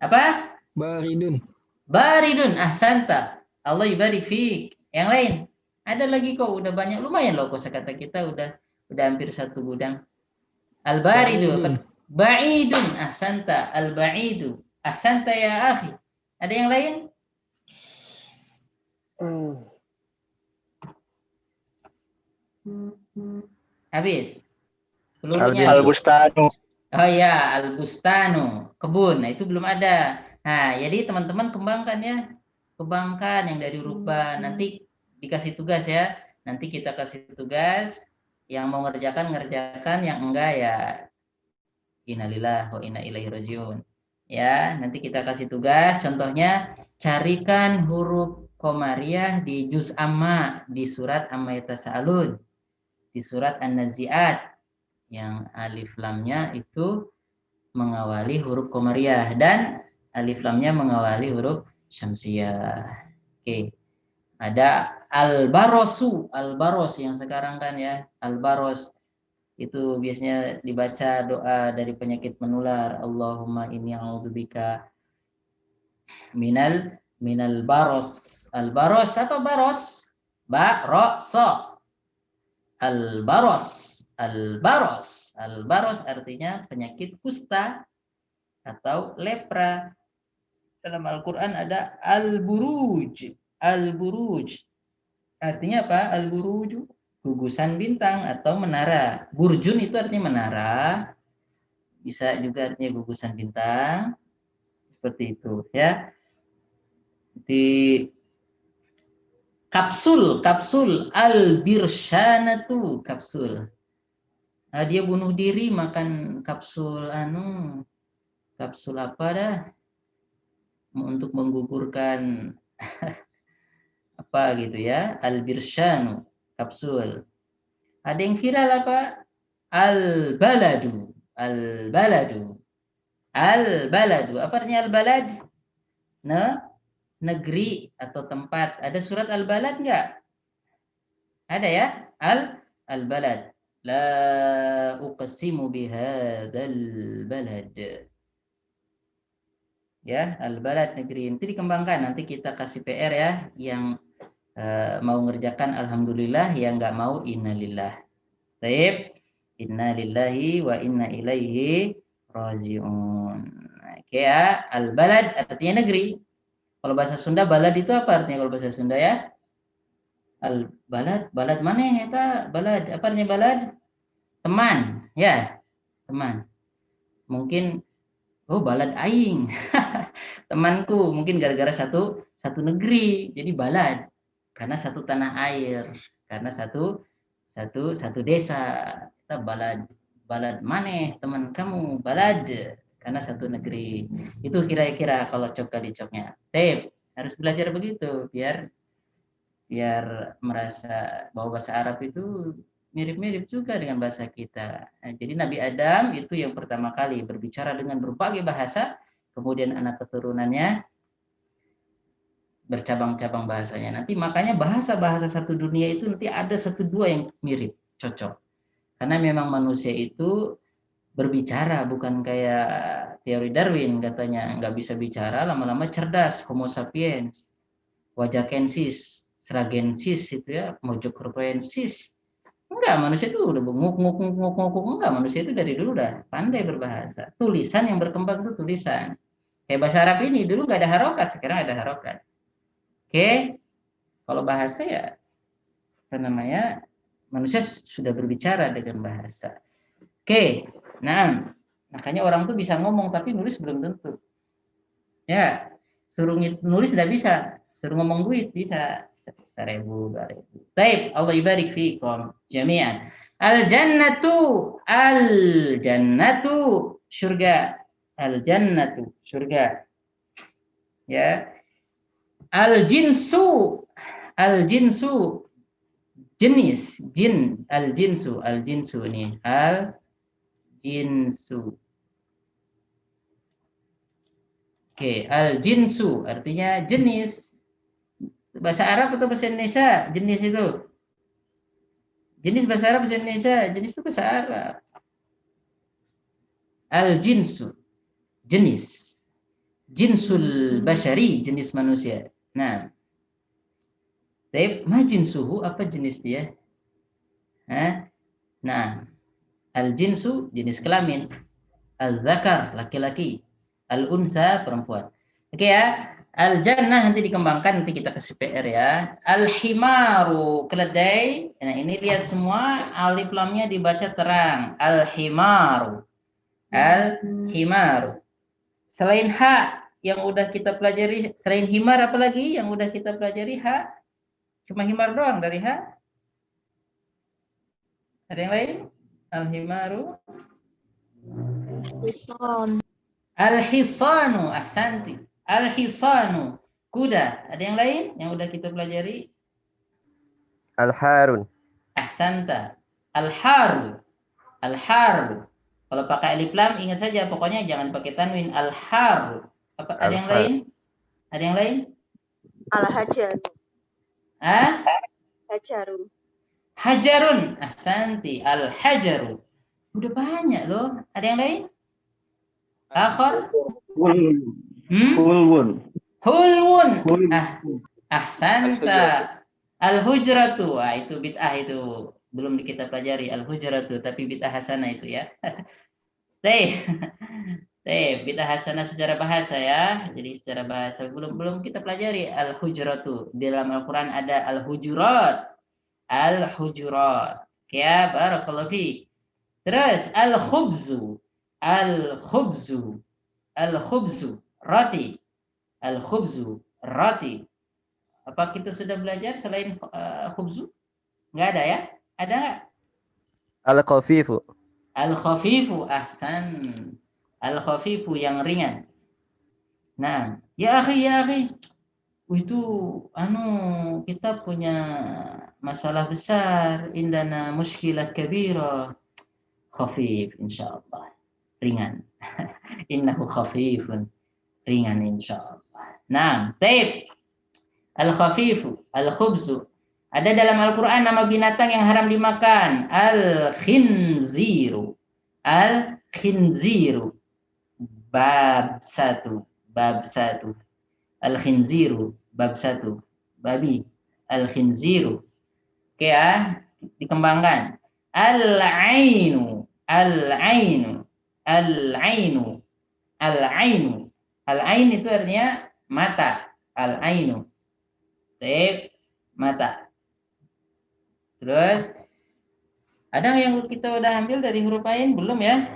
Apa? Baridun. Baridun ahsanta. Allah yubarik fiik. Yang lain. Ada lagi kok, udah banyak, lumayan loh kosakata kita udah hampir satu gudang. Al-baridu apa? Ba'idun. Ba'idun ahsanta. Al-ba'idu. Ahsanta ya akhi. Ada yang lain? Habis. Pelurunya habis. Al-bustanu. Oh ya, al-bustanu, kebun. Nah, itu belum ada. Nah, jadi teman-teman kembangkan ya. Kembangkan yang dari rubah. Nanti dikasih tugas ya. Nanti kita kasih tugas. Yang mau ngerjakan, yang enggak ya innalillah wa inna ilaihi rajiun. Ya, nanti kita kasih tugas. Contohnya, carikan huruf komariah di juz amma di surat Amma Yatasaalun, di surat An-Nazi'at yang alif lamnya itu mengawali huruf komariah dan alif lamnya mengawali huruf syamsiyah. Oke. Ada al-barosu, al-baros yang sekarang kan ya, al-baros itu biasanya dibaca doa dari penyakit menular. Allahumma inni a'udzubika minal baros. Al-baros apa baros? Baroso. Al-baros. Al-baros. Al-baros artinya penyakit kusta atau lepra. Dalam Al-Quran ada al-buruj. Al-buruj. Artinya apa? Al-buruj. Gugusan bintang atau menara. Burjun itu artinya menara. Bisa juga artinya gugusan bintang. Seperti itu ya. Di kapsul al-birsyanatu kapsul. Nah, dia bunuh diri makan kapsul kapsul apa dah? Untuk menggugurkan apa gitu ya, al-birsyanu kapsul. Ada yang viral apa? Al-baladu. Apa artinya al-balad? Negeri atau tempat. Ada surat al-balad enggak? Ada ya? Al-balad. La uqsimu bihadzal balad. Ya, al-balad negeri. Nanti dikembangkan, nanti kita kasih PR ya, yang mau ngerjakan alhamdulillah, yang nggak mau innalillah. Baik, innalillahi wa inna ilaihi rajiun. Oke ya, al-balad artinya negeri. Kalau bahasa Sunda balad itu apa artinya kalau bahasa Sunda ya? Al-balad, balad mana ya? Balad, apa artinya balad? Teman, ya, teman. Mungkin balad aing. Temanku mungkin gara-gara satu negeri jadi balad karena satu tanah air, karena satu desa. Kita balad maneh teman kamu balad karena satu negeri. Itu kira-kira kalau cok kali coknya. Harus belajar begitu biar merasa bahwa bahasa Arab itu mirip-mirip juga dengan bahasa kita. Nah, jadi Nabi Adam itu yang pertama kali berbicara dengan berbagai bahasa, kemudian anak keturunannya bercabang-cabang bahasanya. Nanti makanya bahasa-bahasa satu dunia itu nanti ada satu dua yang mirip, cocok. Karena memang manusia itu berbicara, bukan kayak teori Darwin katanya nggak bisa bicara, lama-lama cerdas, Homo sapiens, wajakensis, seragensis itu ya, mojocorpoensis. Enggak, manusia itu udah nguk, enggak, manusia itu dari dulu udah pandai berbahasa. Tulisan yang berkembang itu tulisan. Kayak bahasa Arab ini dulu nggak ada harokat, sekarang ada harokat. Oke, kalau bahasa ya apa namanya, manusia sudah berbicara dengan bahasa. Oke, nah makanya orang tuh bisa ngomong tapi nulis belum tentu. Ya, suruh nulis tidak bisa, suruh ngomong duit bisa. 1.000, 2.000. Baik, Allah ibarik fiikum jami'an. Al-jannatu surga. Al-jannatu surga. Ya. Al-jinsu jenis, al-jinsu ini, al-jinsu. Oke, al-jinsu artinya jenis. Bahasa Arab atau bahasa Indonesia jenis itu? Jenis bahasa Arab, bahasa Indonesia, jenis itu bahasa Arab. Al-jinsu jenis. jinsul bashari, jenis manusia. Nah, ma jinsuhu, apa jenis dia? Nah, al-jinsu jenis kelamin, al-zakar laki-laki, al-unsa perempuan. Oke ya. Al-jannah nanti dikembangkan, nanti kita kasih PR ya. Al-himaru keledai. Nah, ini lihat semua alif lamnya dibaca terang. Al-himaru. Al-himaru. Selain ha yang udah kita pelajari, selain himar apa lagi yang udah kita pelajari? Ha? Cuma himar doang dari ha? Ada yang lain? Al-himaru. Wison. Al-hisanu, ahsanti. Al-hisanu, kuda. Ada yang lain yang udah kita pelajari? Al-harun. Ahsanta. Al-haru. Al-haru. Kalau pakai alif lam ingat saja pokoknya jangan pakai tanwin. Al-haru. Apa ada yang lain? Ada yang lain? Al-hajaru. Hajaru. Hajarun. Ahsanti. Al-hajaru. Udah banyak loh. Ada yang lain? Akhir? Hulwun. Hulwun. Ahsanta. Al-hujratu. Itu bid'ah itu. Belum kita pelajari al-hujratu, tapi bid'ah hasanah itu ya. Bid'ah hasanah secara bahasa ya. Jadi secara bahasa belum kita pelajari al-hujratu. Di dalam Al-Qur'an ada al-hujurat. Al-hujurat. Ya, barakallahu fi. Terus al-khubzu. Al-khubzu. Al-khubzu. Roti. Al-khubzu. Roti. Apa kita sudah belajar selain khubzu? Enggak ada ya? Ada enggak? Al-khafifu. Al-khafifu, ahsan. Al-khafifu yang ringan. Nah, ya akhi. Itu kita punya masalah besar, indana muskilah kabira. Khafif insyaallah. Ringan. Innahu khafifun. Ringan insyaallah. Nah, baik. Al-khafifu, al-khubzu. Ada dalam Al-Quran nama binatang yang haram dimakan. Al-khinziru. Al-khinziru. Bab 1. Al-khinziru. Bab 1. Babi. Al-khinziru. Oke ya. Dikembangkan. Al-ainu. Al-ainu. Al-ainu. Al-ainu. Al-ain itu artinya mata. Al-ainu. Mata. Terus ada yang kita udah ambil dari huruf ain belum ya?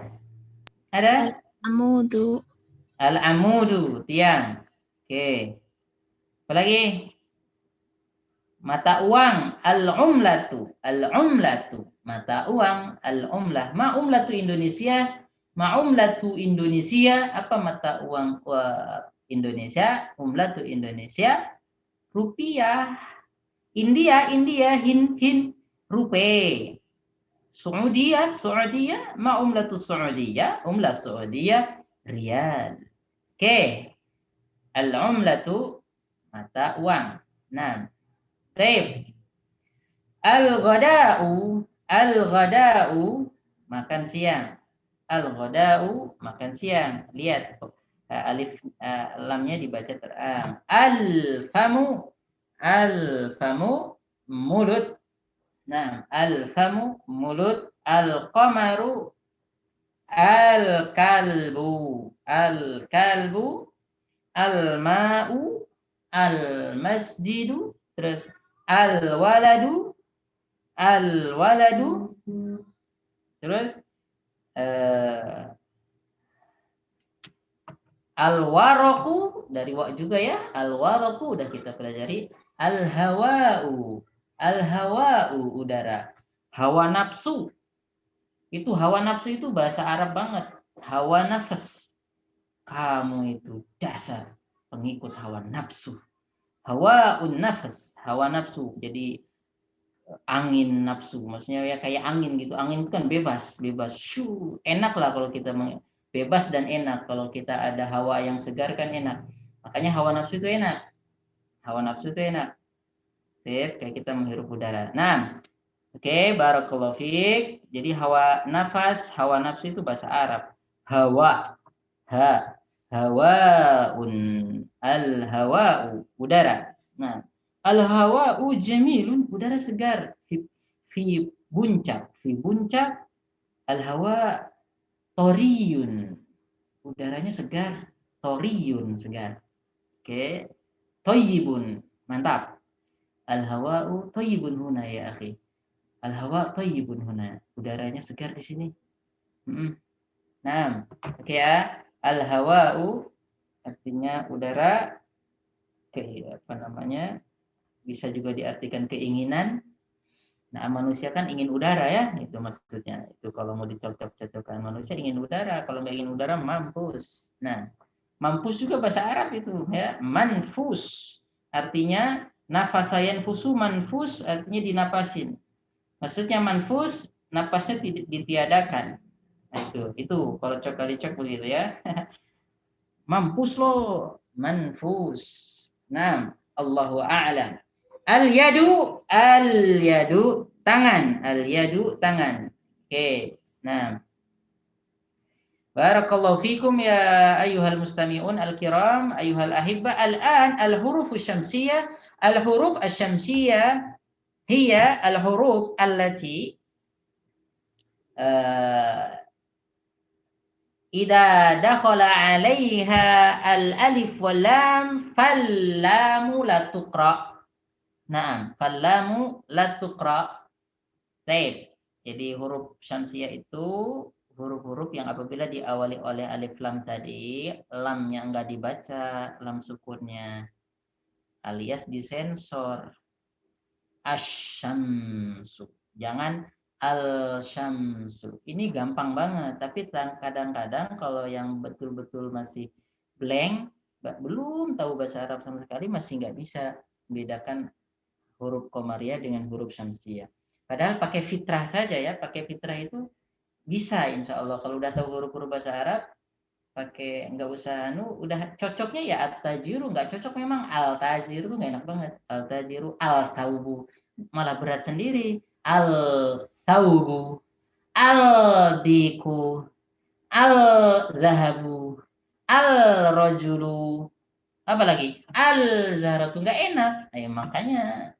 Ada? Al-amudu. Al-amudu, tiang. Oke. Apa lagi? Mata uang, al-umlatu. Al-umlatu, mata uang, al-umlah. Ma umlatu Indonesia? Ma umlatu Indonesia apa mata uang Indonesia? Umlatu Indonesia rupiah. India, hin, rupiah. Saudia, ma umlatu Saudia? Umlah Saudia, riyal. Oke. Al-umlatu, mata uang. Nah. Baik. Al-ghada'u, makan siang. Al-ghada'u, makan siang. Lihat, alif lamnya dibaca terang. Al-famu, mulut. Nah, al-famu, mulut. Al-qamaru, al-kalbu, al-ma'u, al-masjidu, terus al-waladu, terus al-waraku, dari wa juga ya. Al-waraku udah kita pelajari. Al-hawa'u, udara. Hawa nafsu. Hawa nafsu itu bahasa Arab banget. Hawa nafas. Kamu itu dasar pengikut hawa nafsu. Hawaun nafas, hawa nafsu. Jadi angin nafsu, maksudnya ya kayak angin gitu. Angin itu kan bebas. Shoo, enak lah kalau kita bebas dan enak. Kalau kita ada hawa yang segar kan enak. Makanya hawa nafsu itu enak. Kayak kita menghirup udara. Nah, oke, barakallahu fiik. Jadi hawa nafas, hawa nafsu itu bahasa Arab. Hawa, hawaun. Al-hawa'u, udara. Nah, al-hawa'u jamilun, udara segar. Fi buncak. Fi buncak, al-hawa toriyun. Udaranya segar. Toriyun, segar. Oke. Toyibun, mantap. Al-hawa'u toyibun huna ya akhi. Al-hawa toyibun huna. Udaranya segar di sini. Nah, oke ya. Al-hawa'u artinya udara, bisa juga diartikan keinginan. Nah, manusia kan ingin udara ya, itu maksudnya. Itu kalau mau dicocok-cocokkan, manusia ingin udara. Kalau nggak ingin udara, mampus. Nah, mampus juga bahasa Arab itu ya, manfus. Artinya nafasayan fusu, manfus artinya dinapasin. Maksudnya manfus, napasnya ditiadakan. Nah, itu kalau cok begitu ya. Mampus lo, manfus. Nah, Allahu a'lam. Al-yadu, tangan. Al-yadu, tangan. Oke, nah. Barakallahu fikum ya ayyuhal mustami'un al-kiram, ayyuhal ahibba. Al-an, al-huruf syamsiyah. Al-huruf syamsiyah hiya al-huruf allati Ida dakhala 'alaiha al-alif wal lam fal-lamu la tuqra. Naam, fal-lamu la tuqra. Baik. Jadi huruf syamsiyah itu huruf-huruf yang apabila diawali oleh alif lam tadi, lamnya enggak dibaca, lam sukunnya, alias disensor. Asy-syamsu. Jangan al-syamsu. Ini gampang banget, tapi kadang-kadang kalau yang betul-betul masih blank, belum tahu bahasa Arab sama sekali, masih nggak bisa membedakan huruf qamariyah dengan huruf syamsiyah. Padahal pakai fitrah saja ya, pakai fitrah itu bisa insya Allah. Kalau udah tahu huruf-huruf bahasa Arab, pakai nggak usah udah cocoknya ya at-tajiru, nggak cocok memang al-tajiru, nggak enak banget. Al-tajiru, al-saubu, malah berat sendiri. Al-saubu, al-diku, al-zahabu, al-rajulu, apa lagi? Al-zahratu, nggak enak. Makanya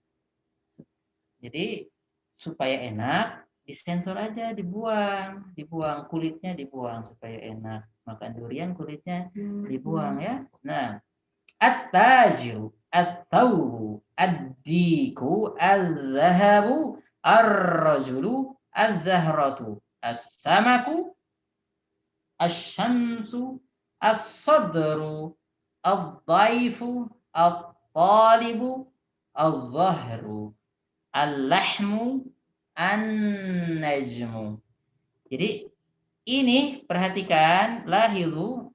jadi supaya enak disensor aja, dibuang kulitnya, dibuang supaya enak. Makan durian kulitnya dibuang ya. Nah, at-tajiru, at-tawbu, ad-diku, az-zahabu, ar-rajulu, az-zahratu, as-samaku, asy-syamsu, as-sadru, ad-dhaifu, at-talibu, al-zahru, al-lahmu, an-najmu. Jadi ini perhatikan lahidu.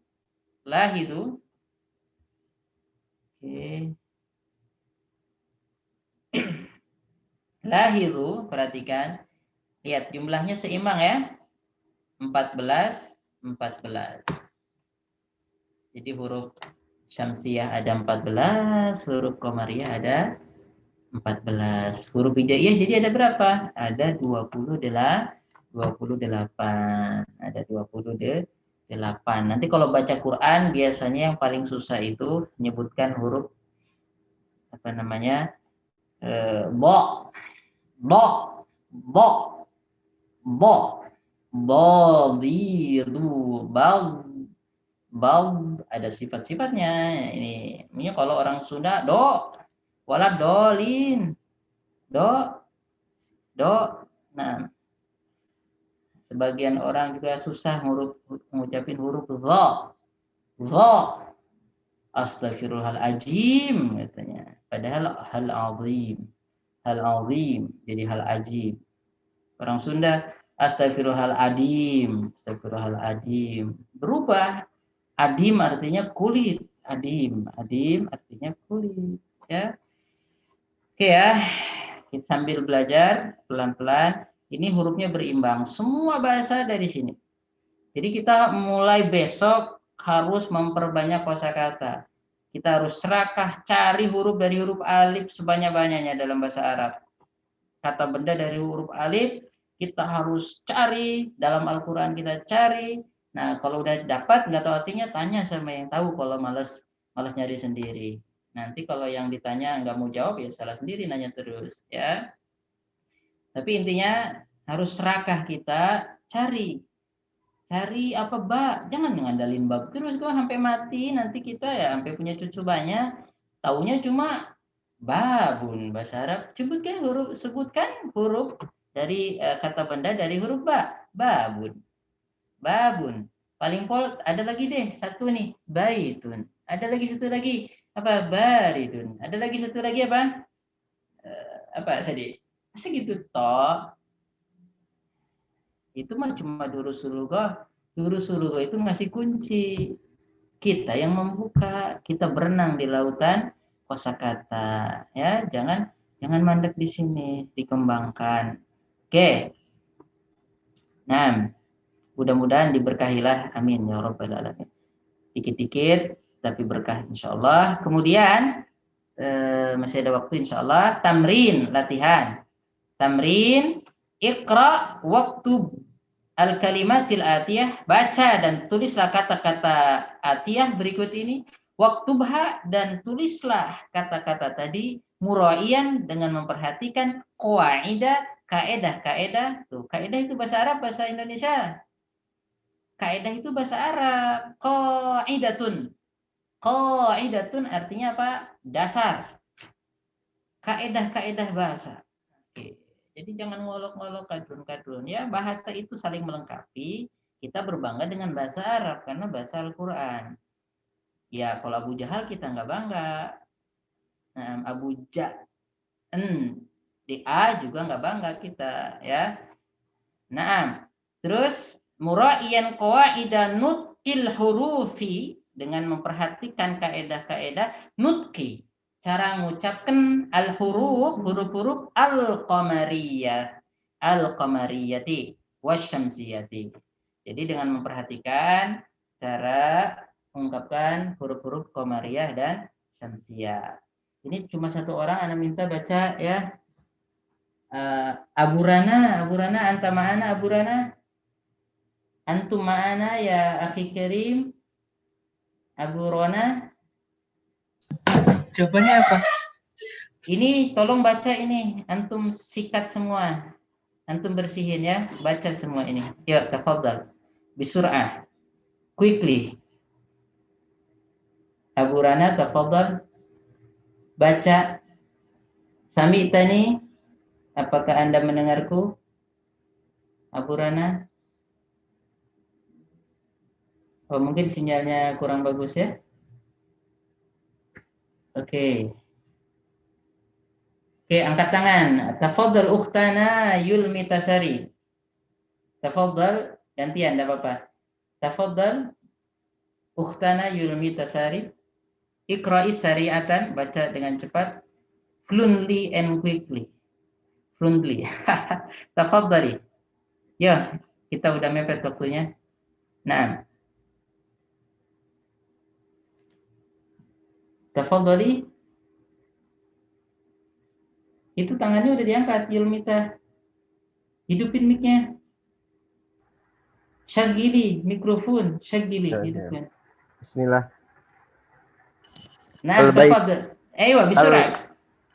Oke. Lahidu, perhatikan. Lihat jumlahnya seimbang ya. 14. Jadi huruf syamsiyah ada 14, huruf qamariyah ada 14. Huruf hijaiyah jadi ada berapa? Ada 28. Ada 28. Nanti kalau baca Quran biasanya yang paling susah itu menyebutkan huruf apa namanya? Bo. Biru, ada sifat-sifatnya. Ini kalau orang Sunda wala dolin. Nah, sebagian orang juga susah mengucapin huruf dha. Astaghfirullahaladzim katanya. Padahal hal azim jadi hal ajib. Orang Sunda astaghfirullahaladzim. Berubah. Adim artinya kulit. Adim artinya kulit ya. Oke ya, kita sambil belajar pelan-pelan. Ini hurufnya berimbang. Semua bahasa dari sini. Jadi kita mulai besok harus memperbanyak kosakata. Kita harus serakah cari huruf dari huruf alif sebanyak-banyaknya dalam bahasa Arab. Kata benda dari huruf alif kita harus cari dalam Al-Quran, kita cari Nah, kalau udah dapat nggak tahu artinya, tanya sama yang tahu. Kalau malas nyari sendiri. Nanti kalau yang ditanya nggak mau jawab, ya salah sendiri nanya terus, ya. Tapi intinya harus serakah kita cari apa bab, jangan ngandalin bab terus kok sampai mati. Nanti kita ya sampai punya cucu banyak, taunya cuma babun bahasa Arab. Sebutkan huruf dari kata benda dari huruf babun. Babun. Paling pol ada lagi deh satu nih, baitun. Ada lagi satu lagi apa? Baridun. Ada lagi satu lagi apa? Apa tadi? Masa gitu toh? Itu mah cuma durusulughah. Durusulughah itu ngasih kunci. Kita yang membuka, kita berenang di lautan kosakata. Ya, jangan mandek di sini, dikembangkan. Oke. Nah, mudah-mudahan diberkahilah, amin ya rabbal alamin. Dikit-dikit tapi berkah insyaallah. Kemudian masih ada waktu insyaallah. Tamrin, latihan. Tamrin, iqra waktub al-kalimatil atiyah, baca dan tulislah kata-kata atiyah berikut ini. Waktubha, dan tulislah kata-kata tadi muraiyan, dengan memperhatikan qawaida, kaedah. Tuh, kaedah itu bahasa Arab, bahasa Indonesia. Kaedah itu bahasa Arab. Qaidatun artinya apa? Dasar. Kaedah bahasa. Oke. Jadi jangan ngolok-ngolok kadrun-kadrun. Ya, bahasa itu saling melengkapi. Kita berbangga dengan bahasa Arab karena bahasa Al-Quran. Ya, kalau Abu Jahal kita nggak bangga. Abu A juga nggak bangga kita, ya. Nah, terus muraiyan qawaida nutkil hurufi, dengan memperhatikan kaedah-kaedah nutki, cara mengucapkan huruf-huruf al-qamariyati wasyamsiyati. Jadi dengan memperhatikan cara mengungkapkan huruf-huruf qamariyah dan syamsiyah. Ini cuma satu orang Anda minta baca, ya. Abu Rana, anta ma'ana Abu Rana? Antum ma'ana ya akhi karim? Abu Rana? Jawabannya apa? Ini tolong baca ini, antum sikat semua. Antum bersihin ya, baca semua ini. Ya, tafadhal. Bisur'ah. Quickly. Abu Rana, tafadhal. Baca. Sami'tani. Apakah Anda mendengarku? Abu Rana? Oh, mungkin sinyalnya kurang bagus ya. Oke. Oke, angkat tangan. Tafadhal ukhtana Yulmi Tasari. Tafadhal, gantian, enggak apa-apa. Tafadhal ukhtana Yulmi Tasari. Iqra'i sari'atan, baca dengan cepat. Fluently and quickly. Fluently. Tafadhali. Ya, kita udah mepet waktunya. Nah. Tafadhali. Itu tangannya udah diangkat, Yulmita. Hidupin mic-nya. Syagili, mikrofon. Syagili, hidupin. Bismillah. Nah, tafadhal. Ayo, bisurah.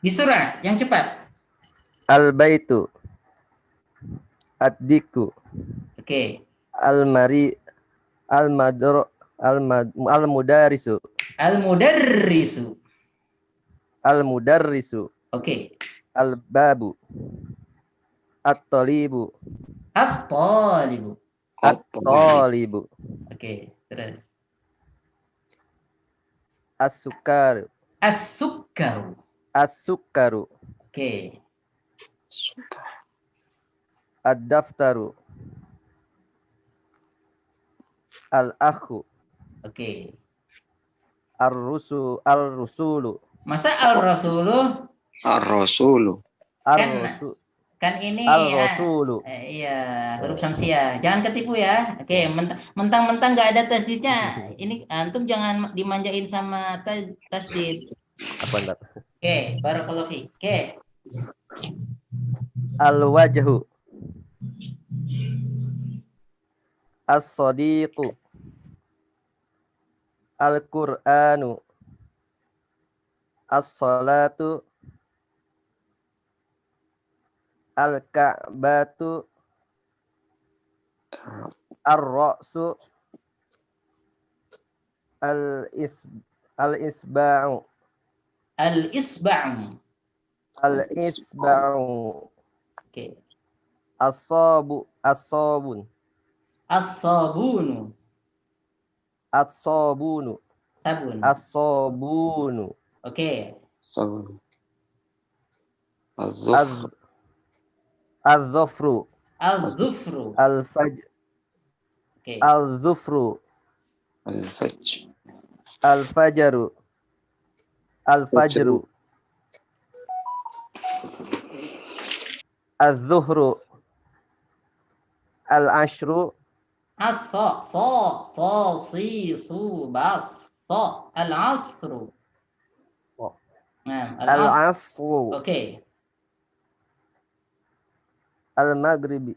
Bisurah, yang cepat. Al-baitu. Ad-diku. Oke. Al-mari. Al-mudarisu. Al-mudarrisu. Al-mudarrisu. Oke. Al-babu. At-talibu. At-talibu. At-talibu. Oke, terus. As-sukaru. As-sukkaru. As-sukaru. Oke. Ad-daftaru. Al-akhu. Oke. Ar-rusulu. Masa al-rasulu? Ar-Rasulu. Kan ini Al-rasulu. iya, huruf samsiah. Jangan ketipu ya. Oke, mentang-mentang nggak ada tasdidnya. Ini antum jangan dimanjain sama tasdid. Apa enggak? Oke, barakallahu fi. Oke. Al-wajhu. As-sadiqu. Al-Qur'anu. As-salatu. Al-Ka'batu. Ar-ra'su. Al-isba'u. Al-isba'u. Al-isba'u. Oke. As-sabun. As-sabunu. As-sabunu. Sabun. As-sabunu. Oke. Sabun. Az-zufr. Az-zufru. Al-zufru. Al-fajr. Oke. Al-zufru. Al-fajr. Al-fajru. Al-fajru. Az-zuhru. Al-ashru. As-sa. Sa. Si. Su. Bas. Sa. Al-asru. Nah, al-asru. Al-asru. Oke. Al-maghribi.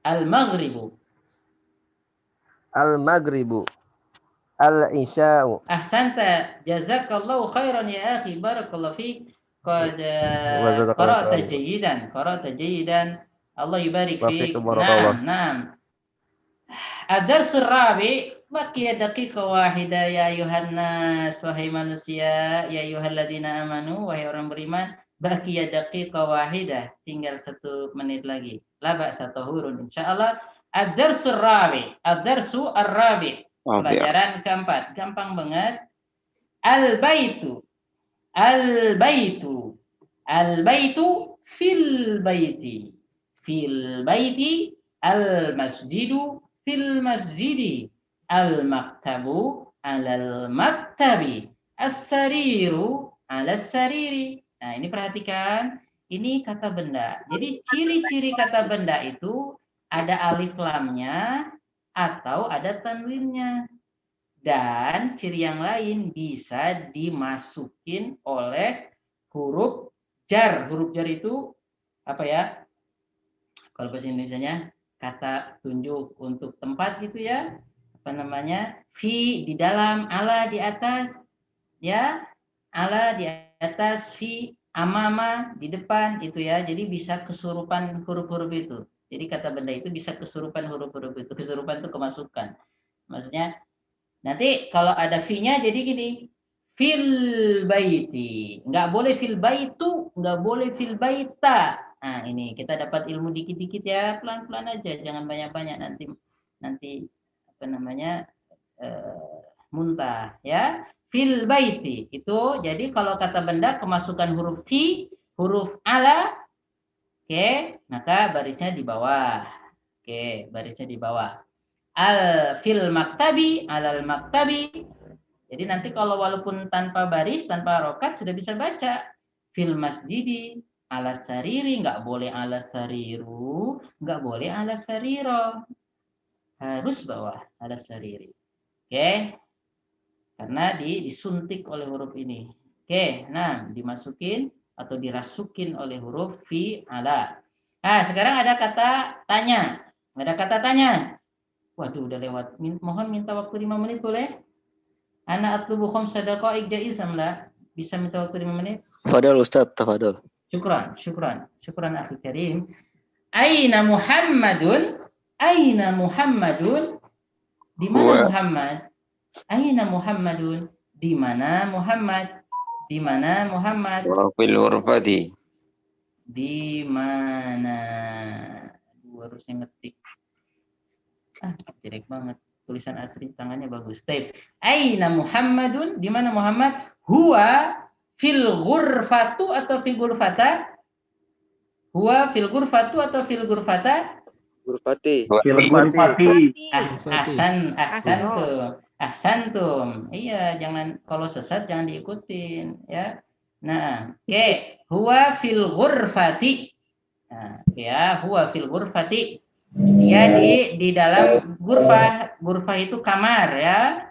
Al-maghribu. Al-maghribu. Al-isya'u. Ahsanta. Jazakallahu khairan ya akhi. Barakallahu fiik. Qad Wajazakallahu qara'ta khairan. jayidan. Qara'ta jayidan. Allah yubarik Wa fiik. fiikum barakallah. Naam. Ad-dars ar-rabi' baqiya daqiqah wahida ya ayuhan nas, wahai manusia, ya ayyuhalladzina amanu, wahai orang beriman, baqiya daqiqah wahida, tinggal 1 menit lagi. La ba'sa tahurun insyaallah. Ad-darsu ar-rabi', ad-darsu ar-rabi'. Pelajaran keempat, gampang banget. Al-baitu. Al-baitu. Al-baitu fil baiti. Fil baiti. Al-masjidu fil masjidi, al-maktabu alal maktabi, as-sariru alas sariri. Nah, ini perhatikan, ini kata benda. Jadi ciri-ciri kata benda itu ada alif lamnya atau ada tanwinnya. Dan ciri yang lain bisa dimasukin oleh huruf jar. Huruf jar itu apa ya? Kalau bahasa Indonesianya kata tunjuk untuk tempat gitu ya, apa namanya, fi di dalam, ala di atas, ya, ala di atas, fi amama di depan itu ya, jadi bisa kesurupan huruf-huruf itu. Jadi kata benda itu bisa kesurupan huruf-huruf itu, kesurupan itu kemasukan. Maksudnya nanti kalau ada fi-nya jadi gini, fil baiti, nggak boleh fil baitu, nggak boleh fil baita. Nah, ini kita dapat ilmu dikit-dikit ya, pelan-pelan aja, jangan banyak-banyak nanti apa namanya muntah ya. Fil baiti itu jadi kalau kata benda kemasukan huruf fi, huruf ala, oke, maka barisnya di bawah. Oke, barisnya di bawah. Al fil maktabi, alal maktabi. Jadi nanti kalau walaupun tanpa baris, tanpa harokat sudah bisa baca. Fil masjidi, ala sariri, nggak boleh ala sariru, nggak boleh ala sariro. Harus bawah ala sariri. Oke? Karena disuntik oleh huruf ini. Oke, nah dimasukin atau dirasukin oleh huruf fi ala. Nah, sekarang ada kata tanya. Ada kata tanya. Waduh, udah lewat. Mohon minta waktu 5 menit boleh? Ana atlubu khamsa daqaiq jaiz am la? Bisa minta waktu 5 menit? Tafadhol Ustaz, tafadhol. Syukran akhi karim. Aina Muhammadun? Aina Muhammadun? Di mana Muhammad? Aina Muhammadun? Di mana Muhammad? Di mana Muhammad? Wa fil ghurfati. Di mana? Harusnya ngetik. Jelek banget. Tulisan asli tangannya bagus. Taib. Aina Muhammadun? Di mana Muhammad? Huwa fil ghurfatu atau fil ghurfata? Huwa fil ghurfatu atau fil ghurfata? Ghurfati. Ahsantum. Iya, jangan kalau sesat jangan diikutin ya. Nah, oke. Huwa fil ghurfati. Nah, ya, huwa fil ghurfati. Dia di dalam ghurfah. Ghurfah itu kamar ya.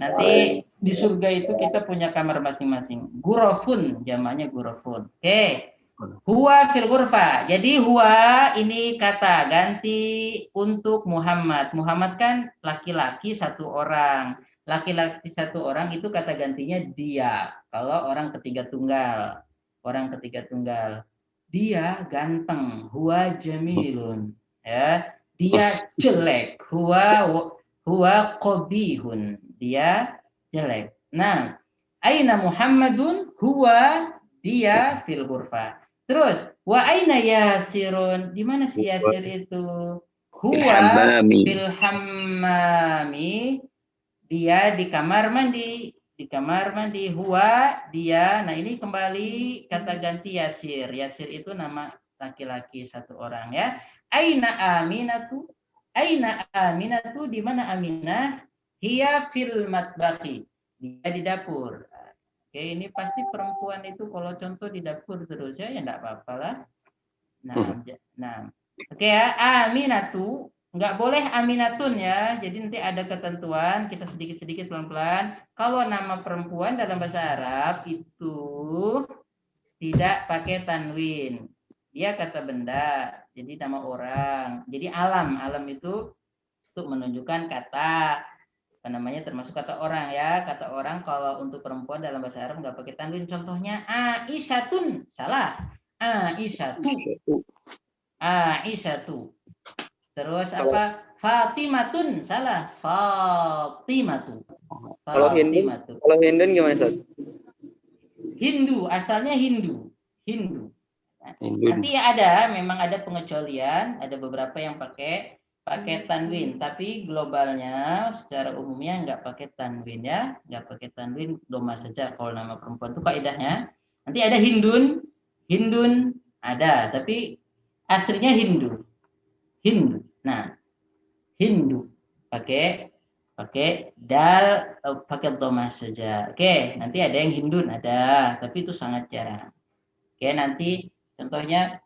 Nanti di surga itu kita punya kamar masing-masing. Ghurafun, jamaknya ghurafun. Oke. Huwa fil ghurfa. Jadi huwa ini kata ganti untuk Muhammad. Muhammad kan laki-laki satu orang. Laki-laki satu orang itu kata gantinya dia. Kalau orang ketiga tunggal. Orang ketiga tunggal. Dia ganteng. Huwa jamilun. Ya. Dia jelek. Huwa qabihun. Dia jelek. Nah, aina Muhammadun? Huwa dia fil ghurfa. Terus, wa aina Yasirun? Di mana si Yasir itu? Huwa fil hammami. Dia di kamar mandi. Di kamar mandi. Huwa dia. Nah, ini kembali kata ganti Yasir. Yasir itu nama laki-laki satu orang ya. Aina Aminatu? Aina Aminatu? Di mana Aminah? Hiya fil matbakhi. Dia di dapur. Oke, ini pasti perempuan itu kalau contoh di dapur terus ya enggak apa-apa lah. Nah. Oke ya, Aminatu, enggak boleh Aminatun ya. Jadi nanti ada ketentuan, kita sedikit-sedikit pelan-pelan. Kalau nama perempuan dalam bahasa Arab itu tidak pakai tanwin. Dia kata benda, jadi nama orang. Jadi alam itu untuk menunjukkan kata termasuk kata orang ya. Kata orang kalau untuk perempuan dalam bahasa Arab nggak pakai tanwin. Contohnya Aisyatun, salah. Aisyatu. Terus apa? Fatimatun, salah. Fatimatu. Kalau Hindun gimana, Ustaz? Hindu, asalnya Hindu. Nanti memang ada pengecualian, ada beberapa yang pakai tanwin, tapi globalnya secara umumnya nggak pakai tanwin ya, nggak pakai tanwin, doma saja kalau nama perempuan itu kaidahnya. Nanti ada Hindun ada, tapi aslinya Hindu. Nah, Hindu pakai dal, pakai doma saja. Oke, nanti ada yang Hindun ada, tapi itu sangat jarang. Oke, nanti contohnya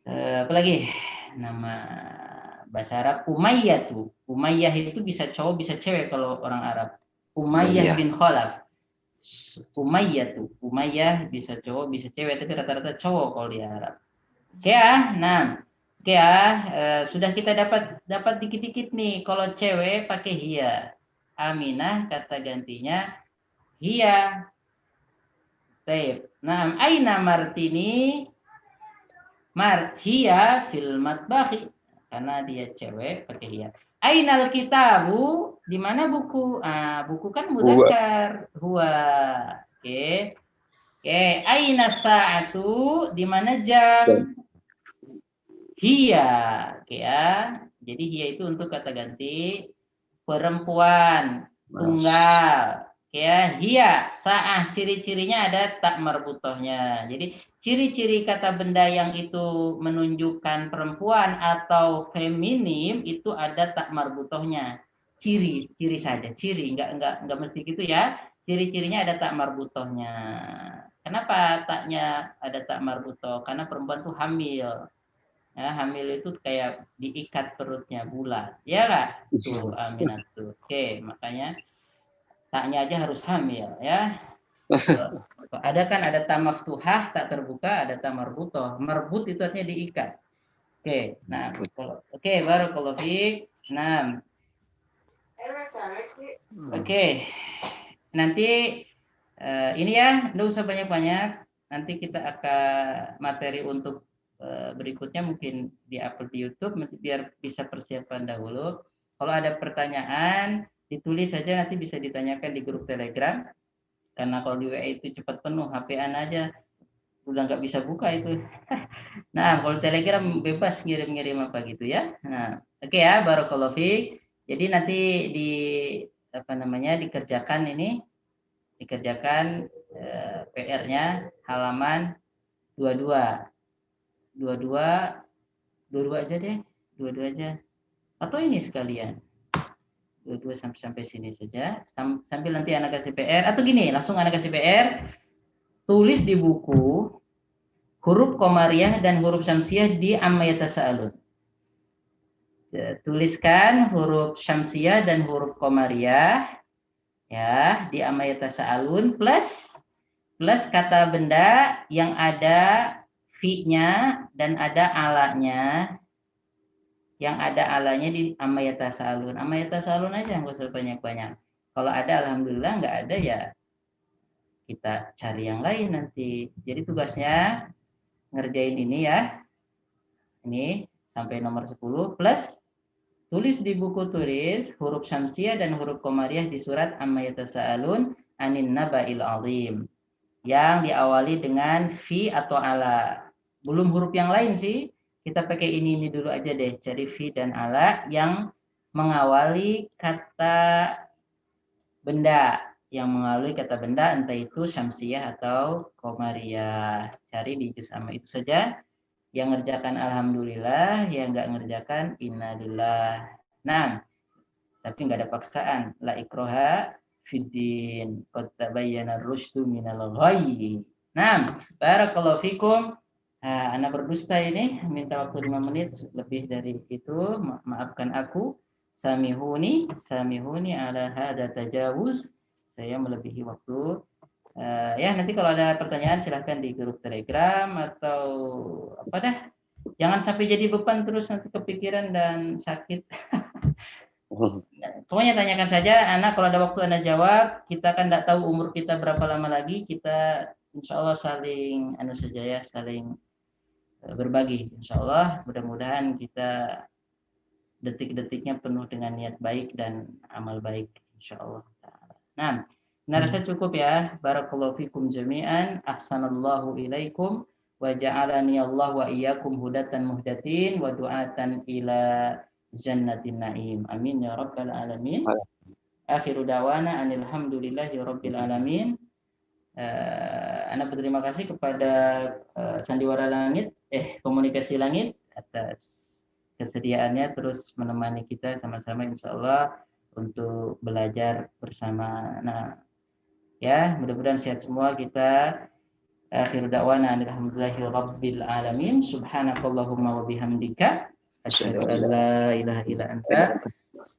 apa lagi? Nama bahasa Arab Umayyah tuh. Umayyah itu bisa cowok bisa cewek kalau orang Arab. Umayyah bin Khalaf. Umayyah bisa cowok bisa cewek, tapi rata-rata cowok kalau di Arab. Oke ya. Nah, oke ya. Sudah kita dapat dikit-dikit nih. Kalau cewek pakai hiya. Aminah kata gantinya hiya. Taib. Nah, aina Martini? Hiya fil matbakhi, karena dia cewek pakai hiya. Ainal kitabu? Di mana buku? Buku kan mudzakkar. Huwa. Oke. Aina sa'atu? Di mana jam? Hiya. Oke ya. Jadi hiya itu untuk kata ganti perempuan tunggal. Ya, hiya, sa'ah, ciri-cirinya ada tak marbutohnya. Jadi ciri-ciri kata benda yang itu menunjukkan perempuan atau feminim itu ada tak marbutohnya. Ciri saja, ciri, enggak mesti gitu ya. Ciri-cirinya ada tak marbutohnya. Kenapa taknya ada tak marbutoh? Karena perempuan tuh hamil. Ya, hamil itu kayak diikat perutnya bulat. Ya enggak? Tuh, aminat tuh. Oke, makanya taknya aja harus hamil ya. Ada kan ada ta maftuhah tak terbuka, ada ta marbutoh. Marbut itu artinya diikat. Oke, nah barakallahu fiik. Nah. Oke. Nanti ini ya, enggak usah banyak-banyak. Nanti kita akan materi untuk berikutnya mungkin di-upload di YouTube biar bisa persiapan dahulu. Kalau ada pertanyaan ditulis saja, nanti bisa ditanyakan di grup Telegram. Karena kalau di WA itu cepat penuh, HP-an aja udah nggak bisa buka itu. Nah, kalau Telegram bebas ngirim-ngirim apa gitu ya. Nah, oke ya, barakallahu fiik. Jadi nanti dikerjakan PR-nya halaman 22 aja deh, 22 aja. Atau ini sekalian. 22 sampai sini saja. Sambil nanti anak kasih PR. Atau gini, langsung anak kasih PR. Tulis di buku huruf Qamariyah dan huruf Syamsiyah di Amma Yatasaalun. Tuliskan huruf Syamsiyah dan huruf Qamariyah ya di Amma Yatasaalun plus plus kata benda yang ada fi-nya dan ada alanya. Yang ada alanya di amma yatasaalun. Amma yatasaalun aja, nggak usah banyak-banyak. Kalau ada alhamdulillah, nggak ada ya kita cari yang lain nanti. Jadi tugasnya ngerjain ini ya. Ini sampai nomor 10 plus tulis di buku tulis huruf syamsiah dan huruf qamariyah di surat amma yatasaalun anin naba'il azim. Yang diawali dengan fi atau ala. Belum huruf yang lain sih. Kita pakai ini dulu aja deh. Cari fi dan ala yang mengawali kata benda. Yang mengawali kata benda entah itu syamsiah atau qamariyah. Cari di juz amma itu saja. Yang ngerjakan alhamdulillah, yang nggak ngerjakan innalillah. Nah, tapi nggak ada paksaan. La ikroha fiddin. Qad tabayyana ar-rusydu minal ghayy. Nah, barakallahu fikum. Anak berdusta ini minta waktu 5 menit lebih dari itu, maafkan aku. Samihuni ala hada tajawuz. Saya melebihi waktu. Ya nanti kalau ada pertanyaan silahkan di grup Telegram atau apa dah. Jangan sampai jadi beban terus nanti kepikiran dan sakit. Pokoknya tanyakan saja, anak kalau ada waktu anak jawab. Kita kan tidak tahu umur kita berapa lama lagi. Kita insya Allah saling saling berbagi. Insya Allah mudah-mudahan kita detik-detiknya penuh dengan niat baik dan amal baik. Insya Allah. Nah, rasa cukup ya. Barakallahu fikum jami'an. Ahsanallahu ilaikum. Wa ja'alani Allah wa iyyakum hudatan muhdatin wa du'atan ila jannatin na'im. Amin ya rabbal alamin. Akhiru dawana alhamdulillahi rabbil alamin. Anak berterima kasih kepada Sandiwara Langit, Komunikasi Langit atas kesediaannya terus menemani kita sama-sama insyaallah untuk belajar bersama. Nah, ya, mudah-mudahan sehat semua kita. Akhiru da'wana alhamdulillahi rabbil alamin. Subhanakallahumma wa bihamdika asyhadu an la ilaha illa anta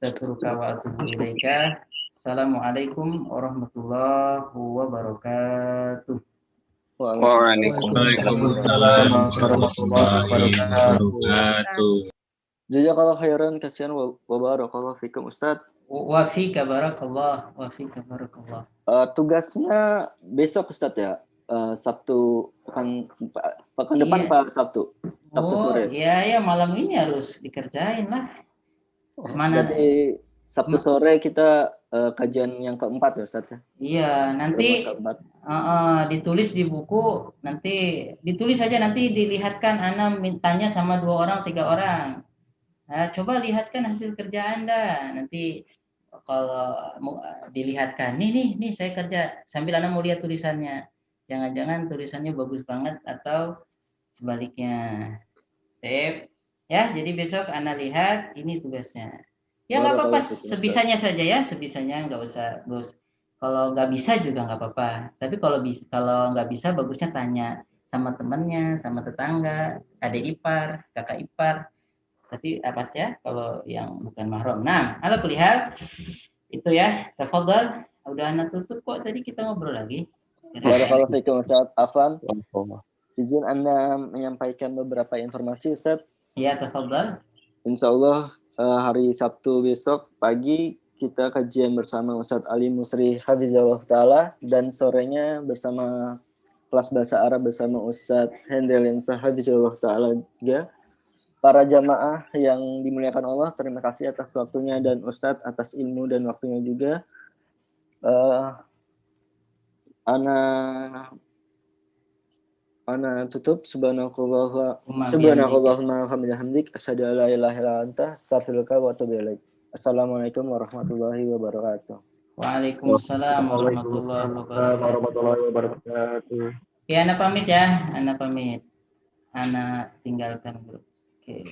astaghfiruka wa atubu ilaika. Assalamualaikum warahmatullahi wabarakatuh. Waalaikumsalam warahmatullahi wabarakatuh. Jazakallahu khairan, kasihan wa barakallahu fikum Ustaz. Wa fika barakallah, wa fika barakallah. Tugasnya besok Ustaz ya. Sabtu pekan depan Pak Sabtu. Sore. Iya malam ini harus dikerjain lah. Mana? Jadi Sabtu sore kita kajian yang keempat ya Ustaz ya. Iya, nanti ditulis di buku, nanti ditulis saja nanti dilihatkan Ana mintanya sama 2 orang 3 orang. Nah, coba lihatkan hasil kerja Anda. Nanti kalau dilihatkan, nih saya kerja sambil Ana mau lihat tulisannya. Jangan-jangan tulisannya bagus banget atau sebaliknya. Sip. Ya, jadi besok Ana lihat ini tugasnya. Ya nggak apa-apa, sebisanya saja ya, sebisanya nggak usah bos. Kalau nggak bisa juga nggak apa-apa. Tapi kalau nggak bisa bagusnya tanya sama temannya, sama tetangga, adik ipar, kakak ipar. Tapi apa sih ya kalau yang bukan mahram. Nah, ala kulihat itu ya. Tafadhal. Udah Ana tutup kok, tadi kita ngobrol lagi. Barakallahu fikum Ustaz Afan. Izin Anda menyampaikan beberapa informasi Ustaz. Iya, tafadhal. Insyaallah hari Sabtu besok pagi kita kajian bersama Ustaz Ali Musri Hafizahullah Ta'ala dan sorenya bersama kelas bahasa Arab bersama Ustaz Hendril Hafizahullah Ta'ala juga. Para jamaah yang dimuliakan Allah, terima kasih atas waktunya dan Ustaz atas ilmu dan waktunya juga. Ana tutup subhanakallahumma wa bihamdik asyhadu an la ilaha illa anta astaghfiruka wa atubu ilaik. Assalamualaikum warahmatullahi wabarakatuh. Waalaikumsalam warahmatullahi wabarakatuh. Ya, Ana pamit ya. Ana tinggalkan dulu. Oke.